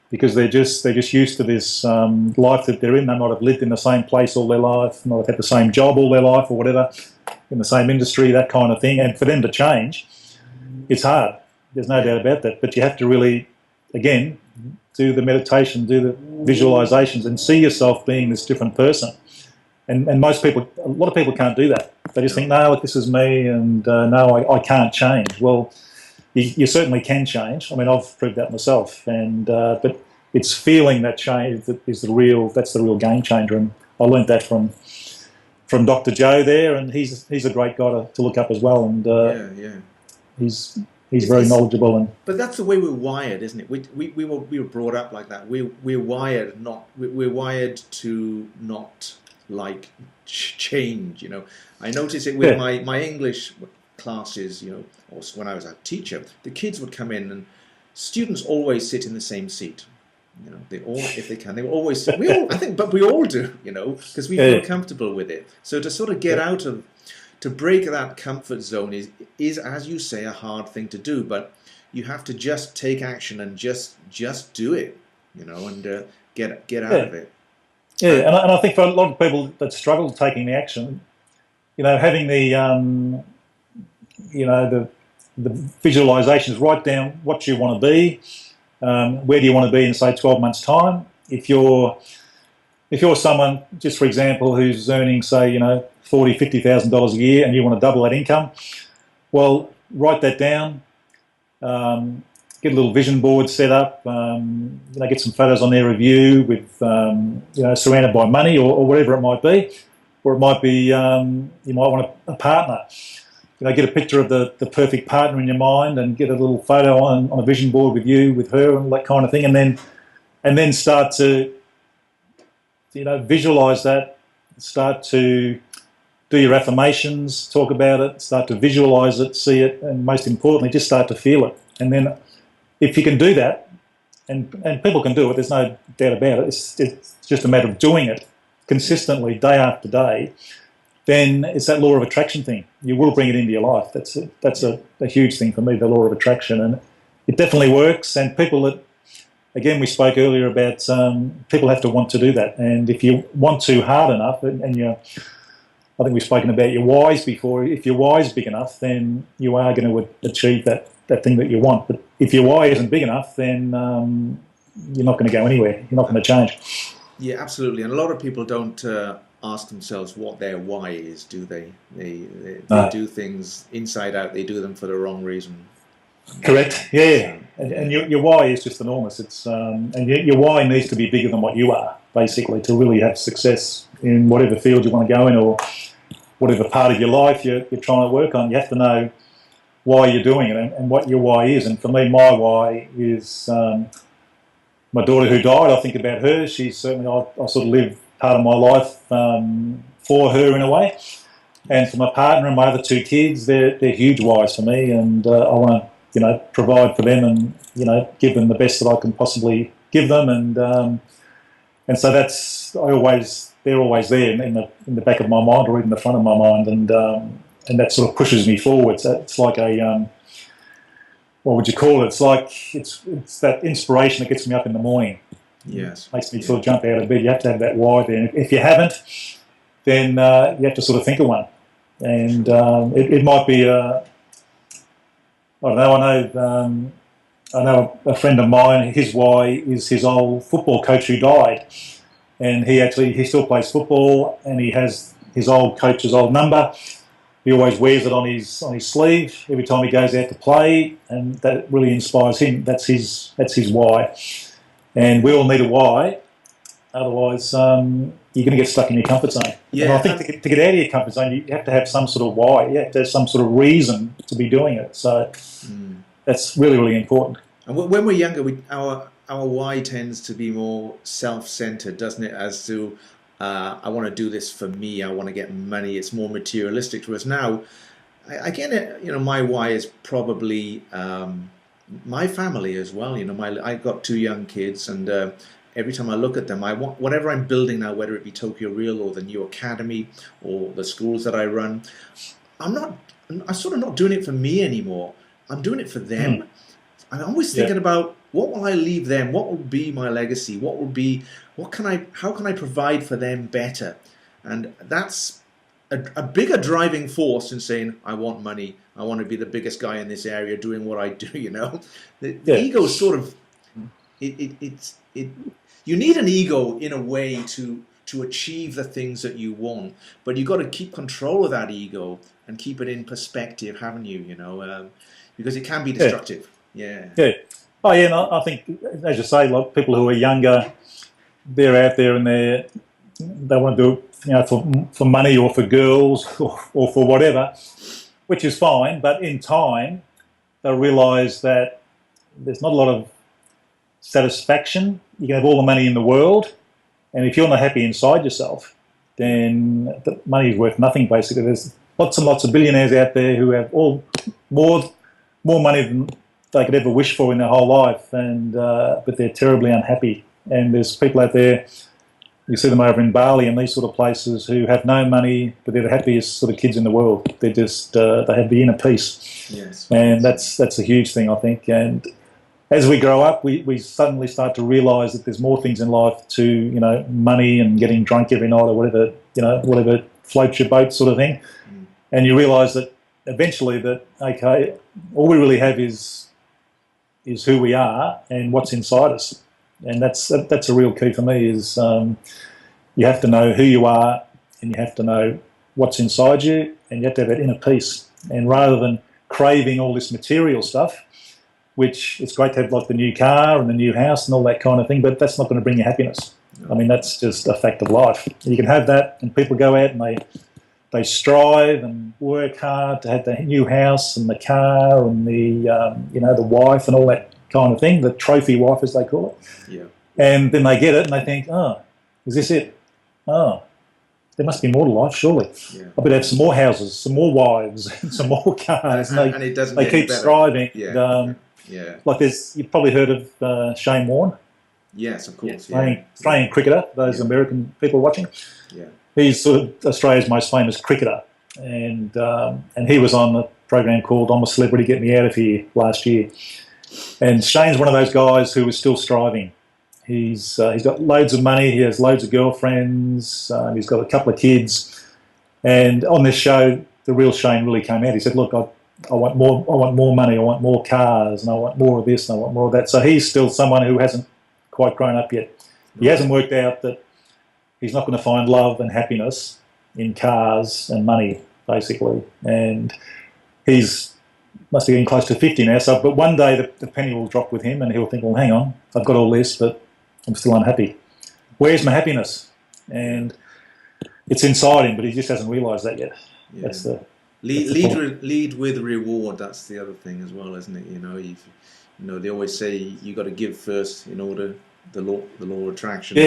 because they're just used to this life that they're in. They might have lived in the same place all their life, might have had the same job all their life or whatever, in the same industry, that kind of thing. And for them to change, it's hard. There's no doubt about that. But you have to really, again, do the meditation, do the visualizations, and see yourself being this different person. And most people, a lot of people can't do that. They just think, no, this is me, and no, I can't change. Well, you certainly can change. I mean, I've proved that myself, and but it's feeling that change that's the real game changer. And I learnt that from Dr. Joe there, and he's a great guy to look up as well. And he's very knowledgeable. And but that's the way we're wired, isn't it? We were brought up like that. We're wired to not like change. You know, I notice it with my English classes. You know, or when I was a teacher, the kids would come in, and students always sit in the same seat. You know, they all, if they can, they will always. We all, I think, but we all do. You know, because we feel comfortable with it. So to sort of get out of, to break that comfort zone is, as you say, a hard thing to do. But you have to just take action and just do it. You know, and get out of it. Yeah, and I think for a lot of people that struggle taking the action, you know, having the the visualizations, write down what you want to be. Where do you want to be in, say, 12 months' time? If you're someone, just for example, who's earning, say, you know, $40,000, $50,000 a year, and you want to double that income, well, write that down. Get a little vision board set up. You know, get some photos on there of you with, you know, surrounded by money or whatever it might be, or it might be you might want a partner. You know, get a picture of the perfect partner in your mind, and get a little photo on a vision board with you, with her, and that kind of thing, and then start to, you know, visualize that. Start to do your affirmations, talk about it, start to visualize it, see it, and most importantly, just start to feel it. And then, if you can do that, and people can do it, there's no doubt about it. It's just a matter of doing it consistently, day after day. Then it's that law of attraction thing. You will bring it into your life. That's a huge thing for me, the law of attraction, and it definitely works. And people that, again, we spoke earlier about people have to want to do that. And if you want to hard enough, and I think we've spoken about your whys before. If your why is big enough, then you are going to achieve that thing that you want. But if your why isn't big enough, then you're not going to go anywhere. You're not going to change. Yeah, absolutely. And a lot of people don't ask themselves what their why is, do they? They do things inside out. They do them for the wrong reason. Correct. Yeah. And your why is just enormous. It's and your why needs to be bigger than what you are, basically, to really have success in whatever field you want to go in, or whatever part of your life you're trying to work on. You have to know why you're doing it and what your why is. And for me, my why is my daughter who died. I think about her. She's certainly, I sort of live part of my life for her in a way. And for my partner and my other two kids, they're huge whys for me, and I want to, you know, provide for them, and, you know, give them the best that I can possibly give them, and so they're always there in the back of my mind, or even the front of my mind, and that sort of pushes me forward. So it's like a what would you call it? It's like it's that inspiration that gets me up in the morning. Yes, makes me sort of jump out of bed. You have to have that why there. And if you haven't, then you have to sort of think of one, and it might be I don't know. I know a friend of mine. His why is his old football coach who died, and he still plays football, and he has his old coach's old number. He always wears it on his sleeve every time he goes out to play, and that really inspires him. That's his why, and we all need a why. Otherwise, you're going to get stuck in your comfort zone. Yeah. And I think to get out of your comfort zone, you have to have some sort of why. You have to have some sort of reason to be doing it. So that's really, really important. And when we're younger, our why tends to be more self-centered, doesn't it? As to, I want to do this for me. I want to get money. It's more materialistic to us now. I get it. You know, my why is probably my family as well. You know, I've got two young kids, and every time I look at them, I want whatever I'm building now, whether it be Tokyo Real or the new academy or the schools that I run. I'm sort of not doing it for me anymore. I'm doing it for them. I'm always thinking about, what will I leave them? What will be my legacy? How can I provide for them better? And that's a bigger driving force in saying, I want money. I want to be the biggest guy in this area doing what I do, you know. The ego sort of, you need an ego in a way to achieve the things that you want, but you've got to keep control of that ego and keep it in perspective, haven't you? Because it can be destructive. Yeah. Oh yeah, and I think, as you say, like people who are younger, they're out there and they want to do it, for money or for girls or for whatever, which is fine. But in time, they'll realise that there's not a lot of satisfaction. You can have all the money in the world, and if you're not happy inside yourself, then the money is worth nothing. Basically, there's lots and lots of billionaires out there who have more money than they could ever wish for in their whole life, but they're terribly unhappy. And there's people out there, you see them over in Bali and these sort of places, who have no money, but they're the happiest sort of kids in the world. They're just they have the inner peace. Yes. And that's a huge thing, I think. And as we grow up, we suddenly start to realise that there's more things in life to money and getting drunk every night or whatever floats your boat sort of thing. And you realise that eventually that, okay, all we really have is who we are and what's inside us. And that's a real key for me, is you have to know who you are, and you have to know what's inside you, and you have to have that inner peace. And rather than craving all this material stuff, which it's great to have, like the new car and the new house and all that kind of thing, but that's not going to bring you happiness. I mean, that's just a fact of life. You can have that, and people go out and they strive and work hard to have the new house and the car and the wife and all that kind of thing, the trophy wife as they call it. Yeah. And then they get it and they think, oh, is this it? Oh, there must be more to life, surely. Yeah. I better have some more houses, some more wives, and some more cars. And it doesn't. They keep striving. Yeah. Like you've probably heard of Shane Warne. Yes, of course. Australian cricketer. Those American people watching. Yeah. He's sort of Australia's most famous cricketer, and he was on a program called "I'm a Celebrity, Get Me Out of Here" last year. And Shane's one of those guys who is still striving. He's got loads of money. He has loads of girlfriends. He's got a couple of kids. And on this show, the real Shane really came out. He said, "Look, I want more. I want more money. I want more cars, and I want more of this, and I want more of that." So he's still someone who hasn't quite grown up yet. He hasn't worked out that he's not going to find love and happiness in cars and money, basically. And must be getting close to 50 now. So, but one day the penny will drop with him, and he'll think, "Well, hang on, I've got all this, but I'm still unhappy. Where's my happiness?" And it's inside him, but he just hasn't realised that yet. Yeah. That's the lead with reward. That's the other thing as well, isn't it? They always say you got to give first in order the law of attraction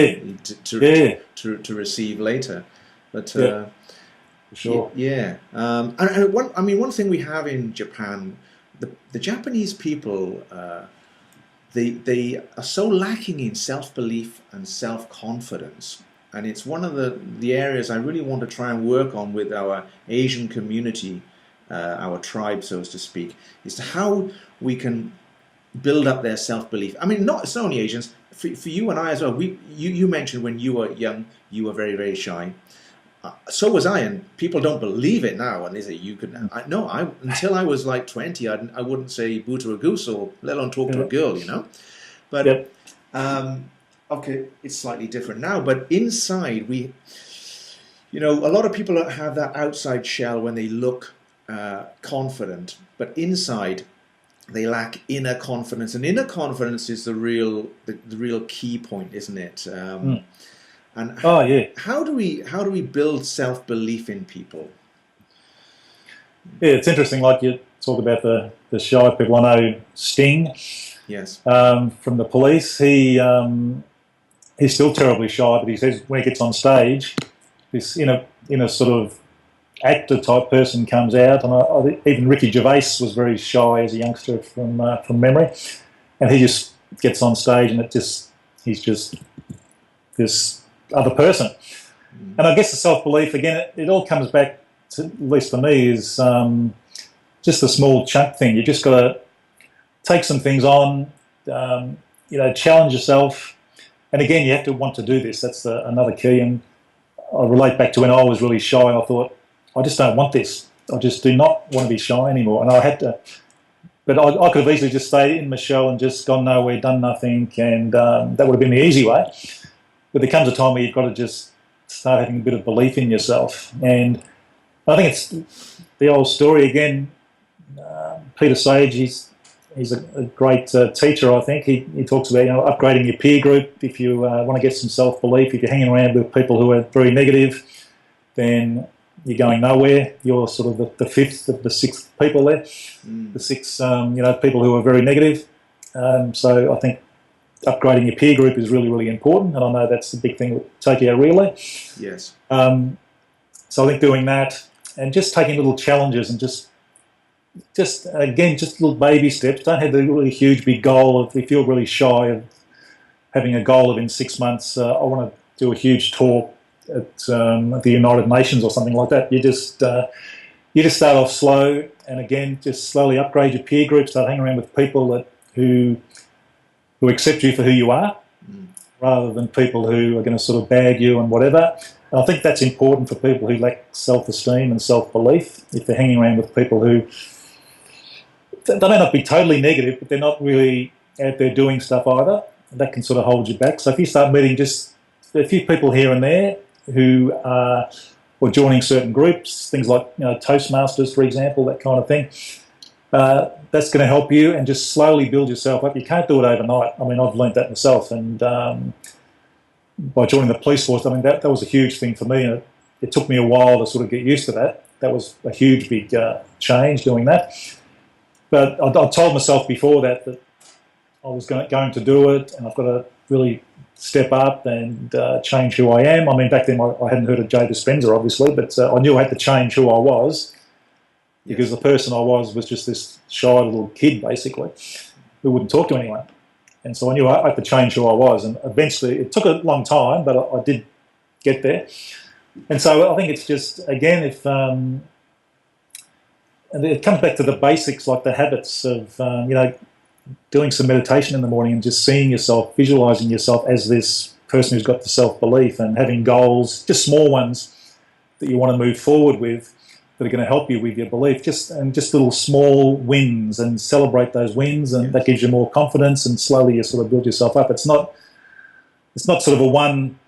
to receive later. But for sure. Yeah. And one thing we have in Japan, the Japanese people, they are so lacking in self-belief and self-confidence. And it's one of the areas I really want to try and work on with our Asian community, our tribe, so to speak, is to how we can build up their self-belief. I mean, it's not only Asians, for you and I as well. You mentioned when you were young, you were very, very shy. So was I, and people don't believe it now. And they say until I was like 20, I wouldn't say boo to a goose, or let alone talk to a girl, But okay, it's slightly different now. But inside, a lot of people have that outside shell when they look confident, but inside they lack inner confidence, and inner confidence is the real key point, isn't it? And how do we build self-belief in people? Yeah, it's interesting. Like you talk about the shy people. I know Sting. Yes. From the Police, he's still terribly shy, but he says when he gets on stage, this inner sort of actor type person comes out. And even Ricky Gervais was very shy as a youngster from memory, and he just gets on stage and he's just this other person. And I guess the self-belief, again, it all comes back to, at least for me, is just the small chunk thing. You just got to take some things on, challenge yourself. And again, you have to want to do this. That's another key. And I relate back to when I was really shy. I thought, I just don't want this. I just do not want to be shy anymore. And I had to But I could have easily just stayed in my shell and just gone nowhere, done nothing, and that would have been the easy way. But there comes a time where you've got to just start having a bit of belief in yourself. And I think it's the old story again. Peter Sage, he's a great teacher, I think. He talks about upgrading your peer group. If you want to get some self-belief, if you're hanging around with people who are very negative, then you're going nowhere. You're sort of the fifth of the sixth people there. The six, people who are very negative. So I think upgrading your peer group is really, really important, and I know that's the big thing with Tokyo Relay. Yes. So I think doing that and just taking little challenges and just little baby steps. Don't have the really huge big goal of, if you're really shy of having a goal of in 6 months, I want to do a huge talk at the United Nations or something like that. You just start off slow, and again, just slowly upgrade your peer group. Start hanging around with people who accept you for who you are, rather than people who are going to sort of bag you and whatever. And I think that's important for people who lack self-esteem and self-belief. If they're hanging around with people who, they may not be totally negative, but they're not really out there doing stuff either, that can sort of hold you back. So if you start meeting just a few people here and there who are, or joining certain groups, things like Toastmasters, for example, that kind of thing, that's going to help you, and just slowly build yourself up. You can't do it overnight. I mean, I've learned that myself, and by joining the police force, I mean, that was a huge thing for me, and it took me a while to sort of get used to that. That was a huge, big change doing that. But I told myself before that I was going to do it, and I've got to really step up and change who I am. I mean, back then I hadn't heard of Joe Dispenza, obviously, but I knew I had to change who I was, because the person I was just this shy little kid, basically, who wouldn't talk to anyone. And so I knew I had to change who I was, and eventually it took a long time, but I did get there. And so I think it's just, again, if and it comes back to the basics, like the habits of doing some meditation in the morning and just seeing yourself, visualising yourself as this person who's got the self-belief, and having goals, just small ones that you want to move forward with, that are going to help you with your belief, just little small wins, and celebrate those wins, and that gives you more confidence, and slowly you sort of build yourself up. It's not sort of a one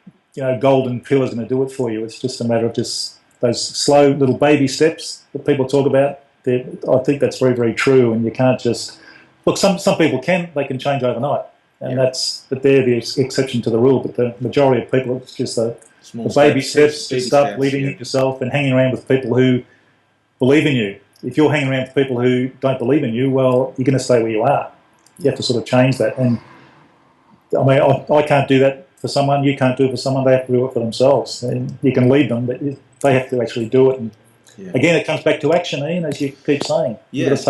golden pill is going to do it for you. It's just a matter of just those slow little baby steps that people talk about. I think that's very, very true, and you can't just look. Some people can change overnight, and but they're the exception to the rule. But the majority of people, it's just the baby steps. Just start believing in yourself and hanging around with people who believe in you. If you're hanging around with people who don't believe in you, well, you're going to stay where you are. You have to sort of change that. And I mean, I can't do that for someone. You can't do it for someone. They have to do it for themselves. And you can lead them, but they have to actually do it. And again, it comes back to action, Ian, as you keep saying. Yes.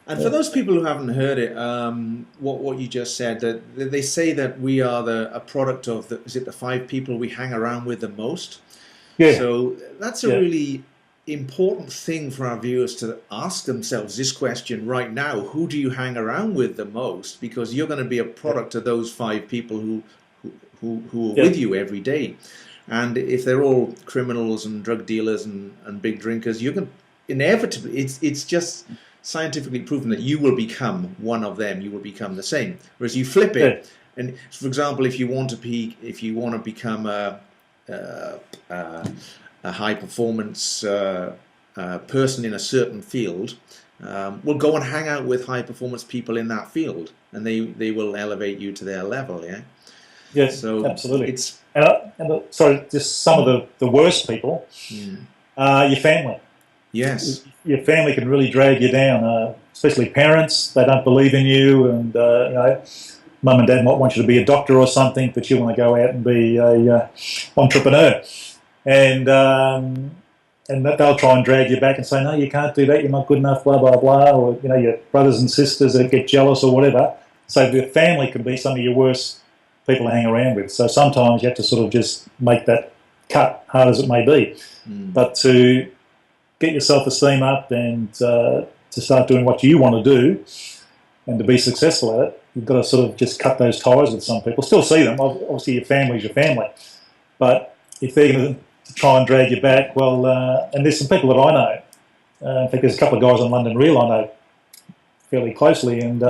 And for those people who haven't heard it, what you just said, that they say that we are a product of the 5 people we hang around with the most. Yeah. So that's a really important thing for our viewers to ask themselves this question right now. Who do you hang around with the most? Because you're going to be a product of those 5 people who are with you every day. And if they're all criminals and drug dealers and big drinkers, you're going to inevitably, it's just scientifically proven that you will become one of them. You will become the same. Whereas you flip it, and for example, if you want to become a high performance person in a certain field, will go and hang out with high performance people in that field, and they will elevate you to their level. Yeah. Yes. So absolutely. It's sorry, just some of the worst people are your family. Yes. Your family can really drag you down, especially parents. They don't believe in you, and mum and dad might want you to be a doctor or something, but you want to go out and be a entrepreneur, and they'll try and drag you back and say, no, you can't do that. You're not good enough. Blah blah blah. Or your brothers and sisters that get jealous or whatever. So the family can be some of your worst people to hang around with. So sometimes you have to sort of just make that cut, hard as it may be, but to get your self-esteem up and to start doing what you want to do and to be successful at it, you've got to sort of just cut those ties with some people. Still see them. Obviously, your family's your family. But if they're going to try and drag you back, well, and there's some people that I know. In fact, there's a couple of guys on London Real I know fairly closely, and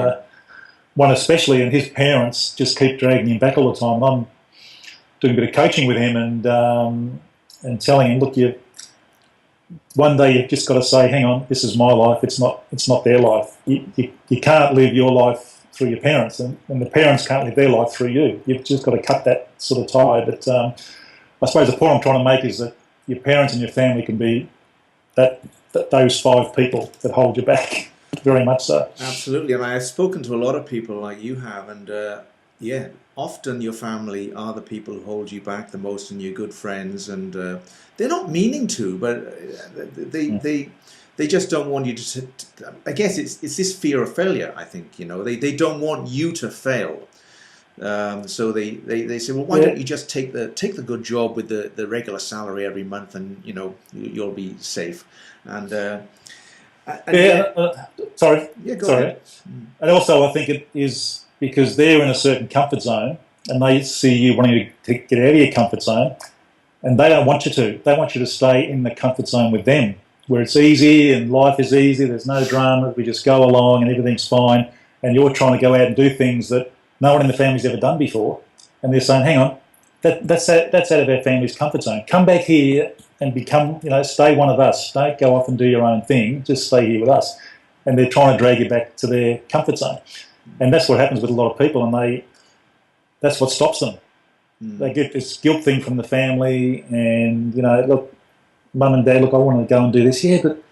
one especially, and his parents just keep dragging him back all the time. I'm doing a bit of coaching with him and telling him, look, one day you've just got to say, hang on, this is my life. It's not their life. You can't live your life through your parents, and the parents can't live their life through you. You've just got to cut that sort of tie. But I suppose the point I'm trying to make is that your parents and your family can be those 5 people that hold you back, very much so. Absolutely, and I've spoken to a lot of people like you have, and often your family are the people who hold you back the most, and your good friends, and they're not meaning to, but they just don't want you to. I guess it's this fear of failure. I think they don't want you to fail. So they say, well, why don't you just take the good job with the regular salary every month, and you'll be safe. And sorry. Yeah, go ahead. And also, I think it is because they're in a certain comfort zone, and they see you wanting to get out of your comfort zone, and they don't want you to. They want you to stay in the comfort zone with them, where it's easy and life is easy. There's no drama. We just go along and everything's fine. And you're trying to go out and do things that no one in the family's ever done before, and they're saying, "Hang on, that's out of our family's comfort zone. Come back here and become, stay one of us. Don't go off and do your own thing. Just stay here with us." And they're trying to drag you back to their comfort zone, and that's what happens with a lot of people, and that's what stops them. They get this guilt thing from the family, and look, mum and dad, look, I want to go and do this. Yeah, but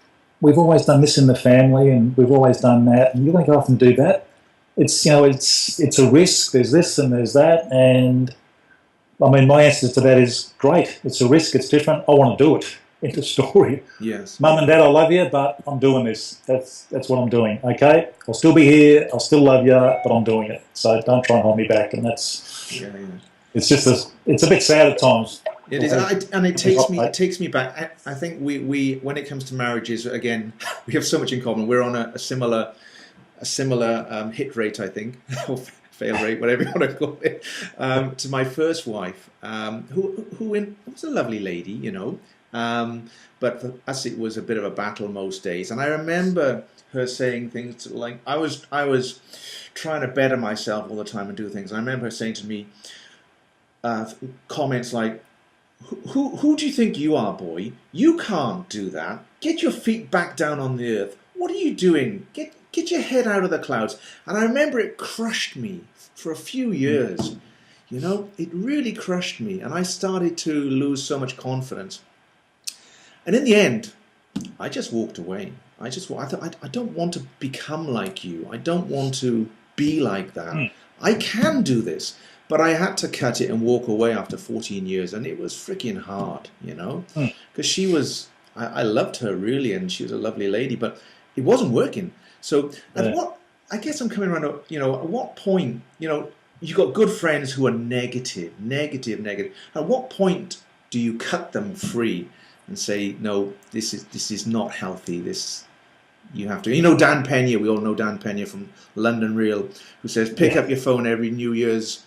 we've always done this in the family, and we've always done that, and you're going to go off and do that. It's it's a risk. There's this and there's that, and I mean, my answer to that is great. It's a risk. It's different. I want to do it. End of story. Yes. Mum and Dad, I love you, but I'm doing this. That's what I'm doing. Okay, I'll still be here. I'll still love you, but I'm doing it. So don't try and hold me back. And that's. Yeah. It's just it's a bit sad at times. It is, and it takes me back. I think we when it comes to marriages, again, we have so much in common. We're on a similar hit rate, I think, or fail rate, whatever you want to call it. To my first wife, who was a lovely lady, but for us it was a bit of a battle most days. And I remember her saying things like, I was trying to better myself all the time and do things. I remember her saying to me comments like, Who do you think you are, boy? You can't do that. Get your feet back down on the earth. What are you doing? Get your head out of the clouds. And I remember it crushed me for a few years. It really crushed me, and I started to lose so much confidence. And in the end, I just walked away. I thought, I don't want to become like you. I don't want to be like that. I can do this. But I had to cut it and walk away after 14 years, and it was freaking hard, because she was, I loved her really, and she was a lovely lady, but it wasn't working. So I guess I'm coming around to, at what point, you've got good friends who are negative. At what point do you cut them free and say, no, this is not healthy, you have to, Dan Pena, we all know Dan Pena from London Real, who says, pick up your phone every New Year's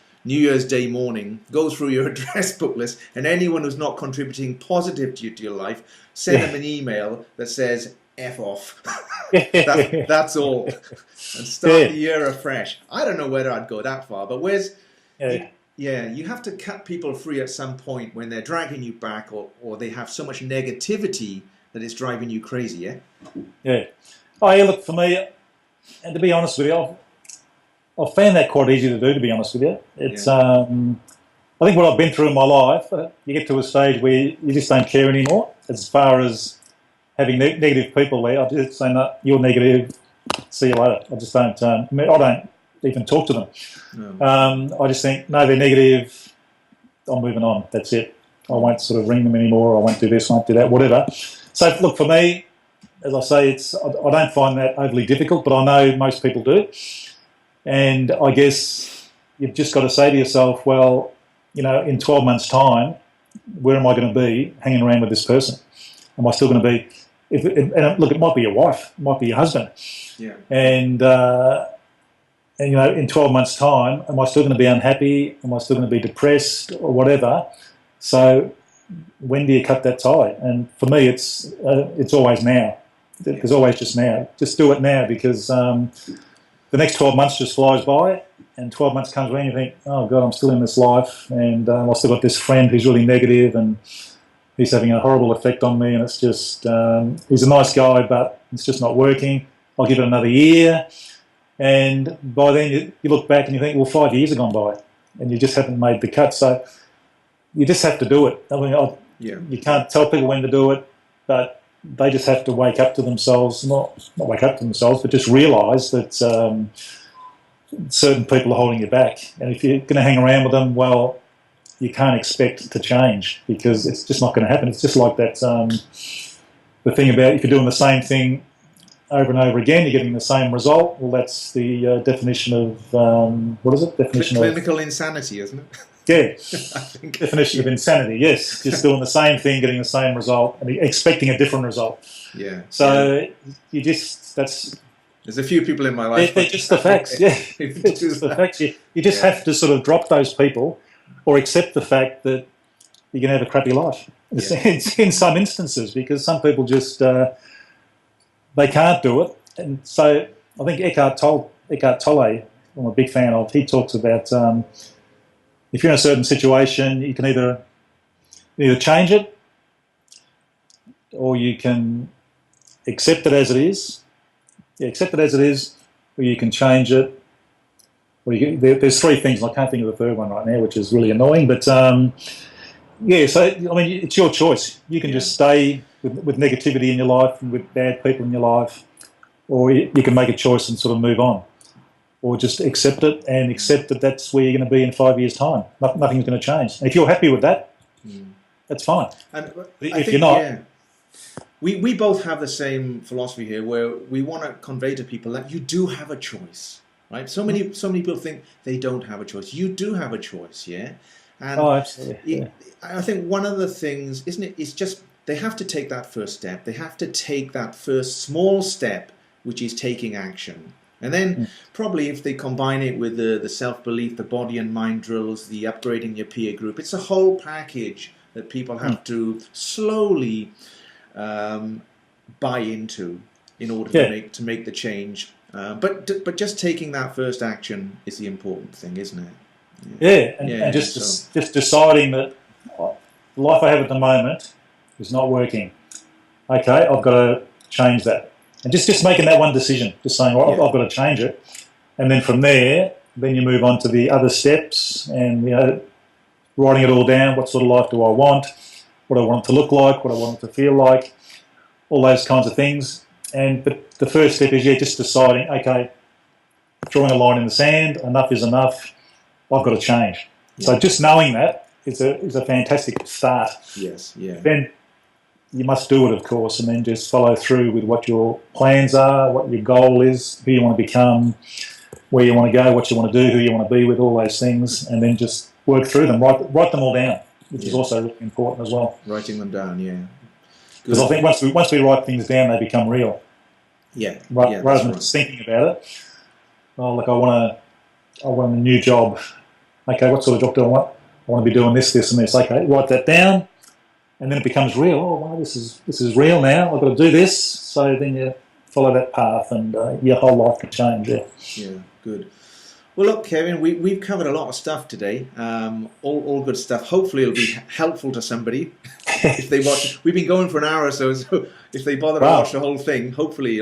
Day morning, go through your address book list, and anyone who's not contributing positive to your life, send them an email that says, F off. That's all. And start the year afresh. I don't know whether I'd go that far, but you have to cut people free at some point when they're dragging you back, or they have so much negativity that it's driving you crazy, yeah? Yeah. Oh, yeah, look, for me, and to be honest with you, I've found that quite easy to do, to be honest with you. It's, I think what I've been through in my life, you get to a stage where you just don't care anymore as far as having negative people there. I just say, no, you're negative, see you later. I just don't, I don't even talk to them. No. I just think, no, they're negative, I'm moving on, that's it. I won't sort of ring them anymore, I won't do this, I won't do that, whatever. So, look, for me, as I say, I don't find that overly difficult, but I know most people do. And I guess you've just got to say to yourself, well, in 12 months' time, where am I going to be hanging around with this person? Am I still going to be... And look, it might be your wife, it might be your husband. Yeah. And in 12 months' time, am I still going to be unhappy? Am I still going to be depressed or whatever? So when do you cut that tie? And for me, it's always now. There's always just now. Just do it now, because the next 12 months just flies by, and 12 months comes around and you think, oh God, I'm still in this life, and I've still got this friend who's really negative, and he's having a horrible effect on me, and it's just, he's a nice guy, but it's just not working. I'll give it another year. And by then you look back and you think, well, 5 years have gone by, and you just haven't made the cut. So you just have to do it. I mean, you can't tell people when to do it, but they just have to wake up to themselves, not wake up to themselves, but just realise that certain people are holding you back. And if you're going to hang around with them, well, you can't expect to change, because it's just not going to happen. It's just like that, the thing about if you're doing the same thing over and over again, you're getting the same result. Well, that's the definition of, what is it? Clinical insanity, isn't it? Yeah, I think. Definition of insanity, yes. Just doing the same thing, getting the same result, and expecting a different result. Yeah. So you just, there's a few people in my life. They're just the facts, yeah. It's just the facts. You just have to sort of drop those people, or accept the fact that you're going to have a crappy life. In some instances, because some people just, they can't do it. And so I think Eckhart Tolle, I'm a big fan of, he talks about, if you're in a certain situation, you can either change it, or you can accept it as it is. Accept it as it is, or you can change it. Or there's three things, and I can't think of the third one right now, which is really annoying. But so I mean, it's your choice. You can just stay with negativity in your life and with bad people in your life, or you can make a choice and sort of move on. Or just accept it, and accept that that's where you're going to be in 5 years' time. Nothing's going to change. And if you're happy with that, that's fine. And if you're not... We both have the same philosophy here, where we want to convey to people that you do have a choice, right? So many people think they don't have a choice. You do have a choice, yeah? And absolutely. I think one of the things, isn't it, is just they have to take that first step. They have to take that first small step, which is taking action. And then probably if they combine it with the self-belief, the body and mind drills, the upgrading your peer group, it's a whole package that people have to slowly buy into in order to make the change. But just taking that first action is the important thing, isn't it? And just deciding that the life I have at the moment is not working. Okay, I've got to change that. And just making that one decision, just saying, well, I've got to change it. And then from there, then you move on to the other steps and, writing it all down. What sort of life do I want? What I want it to look like? What I want it to feel like? All those kinds of things. But the first step is, just deciding, okay, drawing a line in the sand, enough is enough, I've got to change. Yeah. So just knowing that is a fantastic start. Yes, yeah. Then you must do it, of course, and then just follow through with what your plans are, what your goal is, who you want to become, where you want to go, what you want to do, who you want to be with, all those things, and then just work through them, write them all down, which is also really important as well. Writing them down, yeah. Because I think once we write things down, they become real. Yeah. Rather than just thinking about it. Oh, look, I want a new job. Okay, what sort of job do I want? I want to be doing this, this, and this. Okay, write that down. And then it becomes real. Oh, wow, this is real now. I've got to do this. So then you follow that path, and your whole life can change. Yeah, good. Well, look, Kevin, we've covered a lot of stuff today. All good stuff. Hopefully, it'll be helpful to somebody if they watch. We've been going for an hour or so, so if they bother to watch the whole thing, hopefully,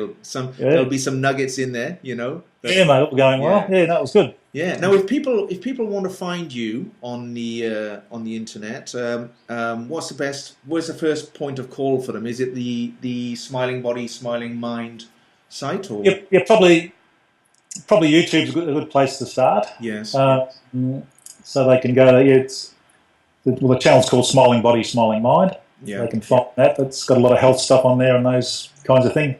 there'll be some nuggets in there. Yeah, mate, all going well. Yeah, that was good. Yeah. Now, if people want to find you on the internet, where's the first point of call for them? Is it the Smiling Body, Smiling Mind site, or probably YouTube's a good place to start. Yes. So they can go there. The channel's called Smiling Body, Smiling Mind. Yeah. They can find that. It's got a lot of health stuff on there and those kinds of things.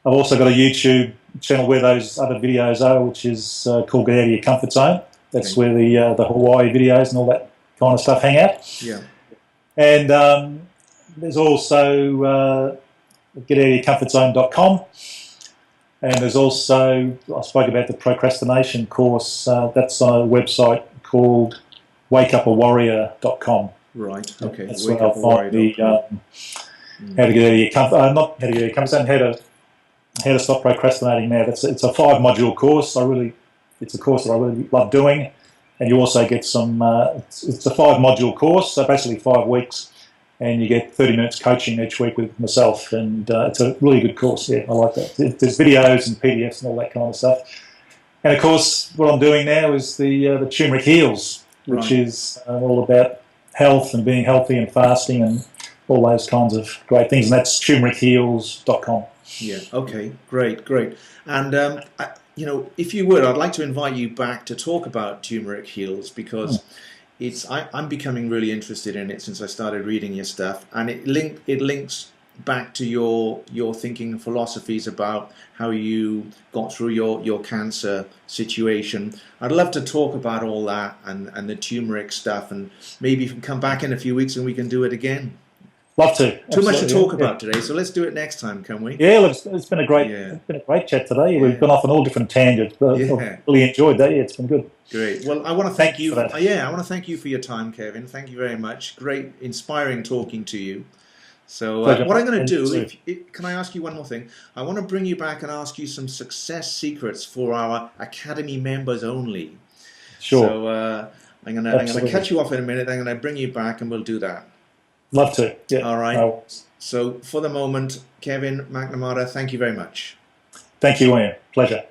I've also got a YouTube channel where those other videos are, which is called Get Out of Your Comfort Zone. That's where the Hawaii videos and all that kind of stuff hang out. Yeah. And there's also getoutofyourcomfortzone.com. And there's also, I spoke about the procrastination course. That's on a website called wakeupawarrior.com. Right, okay. That's where I'll find the how to get out of your comfort, not how to get out of your comfort zone, how to How to Stop Procrastinating Now. It's a 5-module course. It's a course that I really love doing, and you also get some. It's a 5-module course, so basically 5 weeks, and you get 30 minutes coaching each week with myself, and it's a really good course. Yeah, I like that. There's videos and PDFs and all that kind of stuff. And of course, what I'm doing now is the Turmeric Heals, which Right. is all about health and being healthy and fasting and all those kinds of great things. And that's turmericheals.com. Yeah. Okay. Great. Great. And if you would, I'd like to invite you back to talk about Turmeric Heals, because I'm becoming really interested in it since I started reading your stuff, and it links back to your thinking and philosophies about how you got through your cancer situation. I'd love to talk about all that and the turmeric stuff, and maybe you can come back in a few weeks and we can do it again. Love to. Too much to Absolutely, talk about today, so let's do it next time, can we? Yeah, look, it's been a great chat today. We've gone off on all different tangents, but I've really enjoyed that. Yeah, it's been good. Great. Well, I want to thank you. For that. I want to thank you for your time, Kevin. Thank you very much. Great, inspiring talking to you. So what I'm going to do, can I ask you one more thing? I want to bring you back and ask you some success secrets for our Academy members only. Sure. So I'm going to cut you off in a minute. I'm going to bring you back and we'll do that. Love to. Yeah. All right. So for the moment, Kevin McNamara, thank you very much. Thank you, Ian. Pleasure.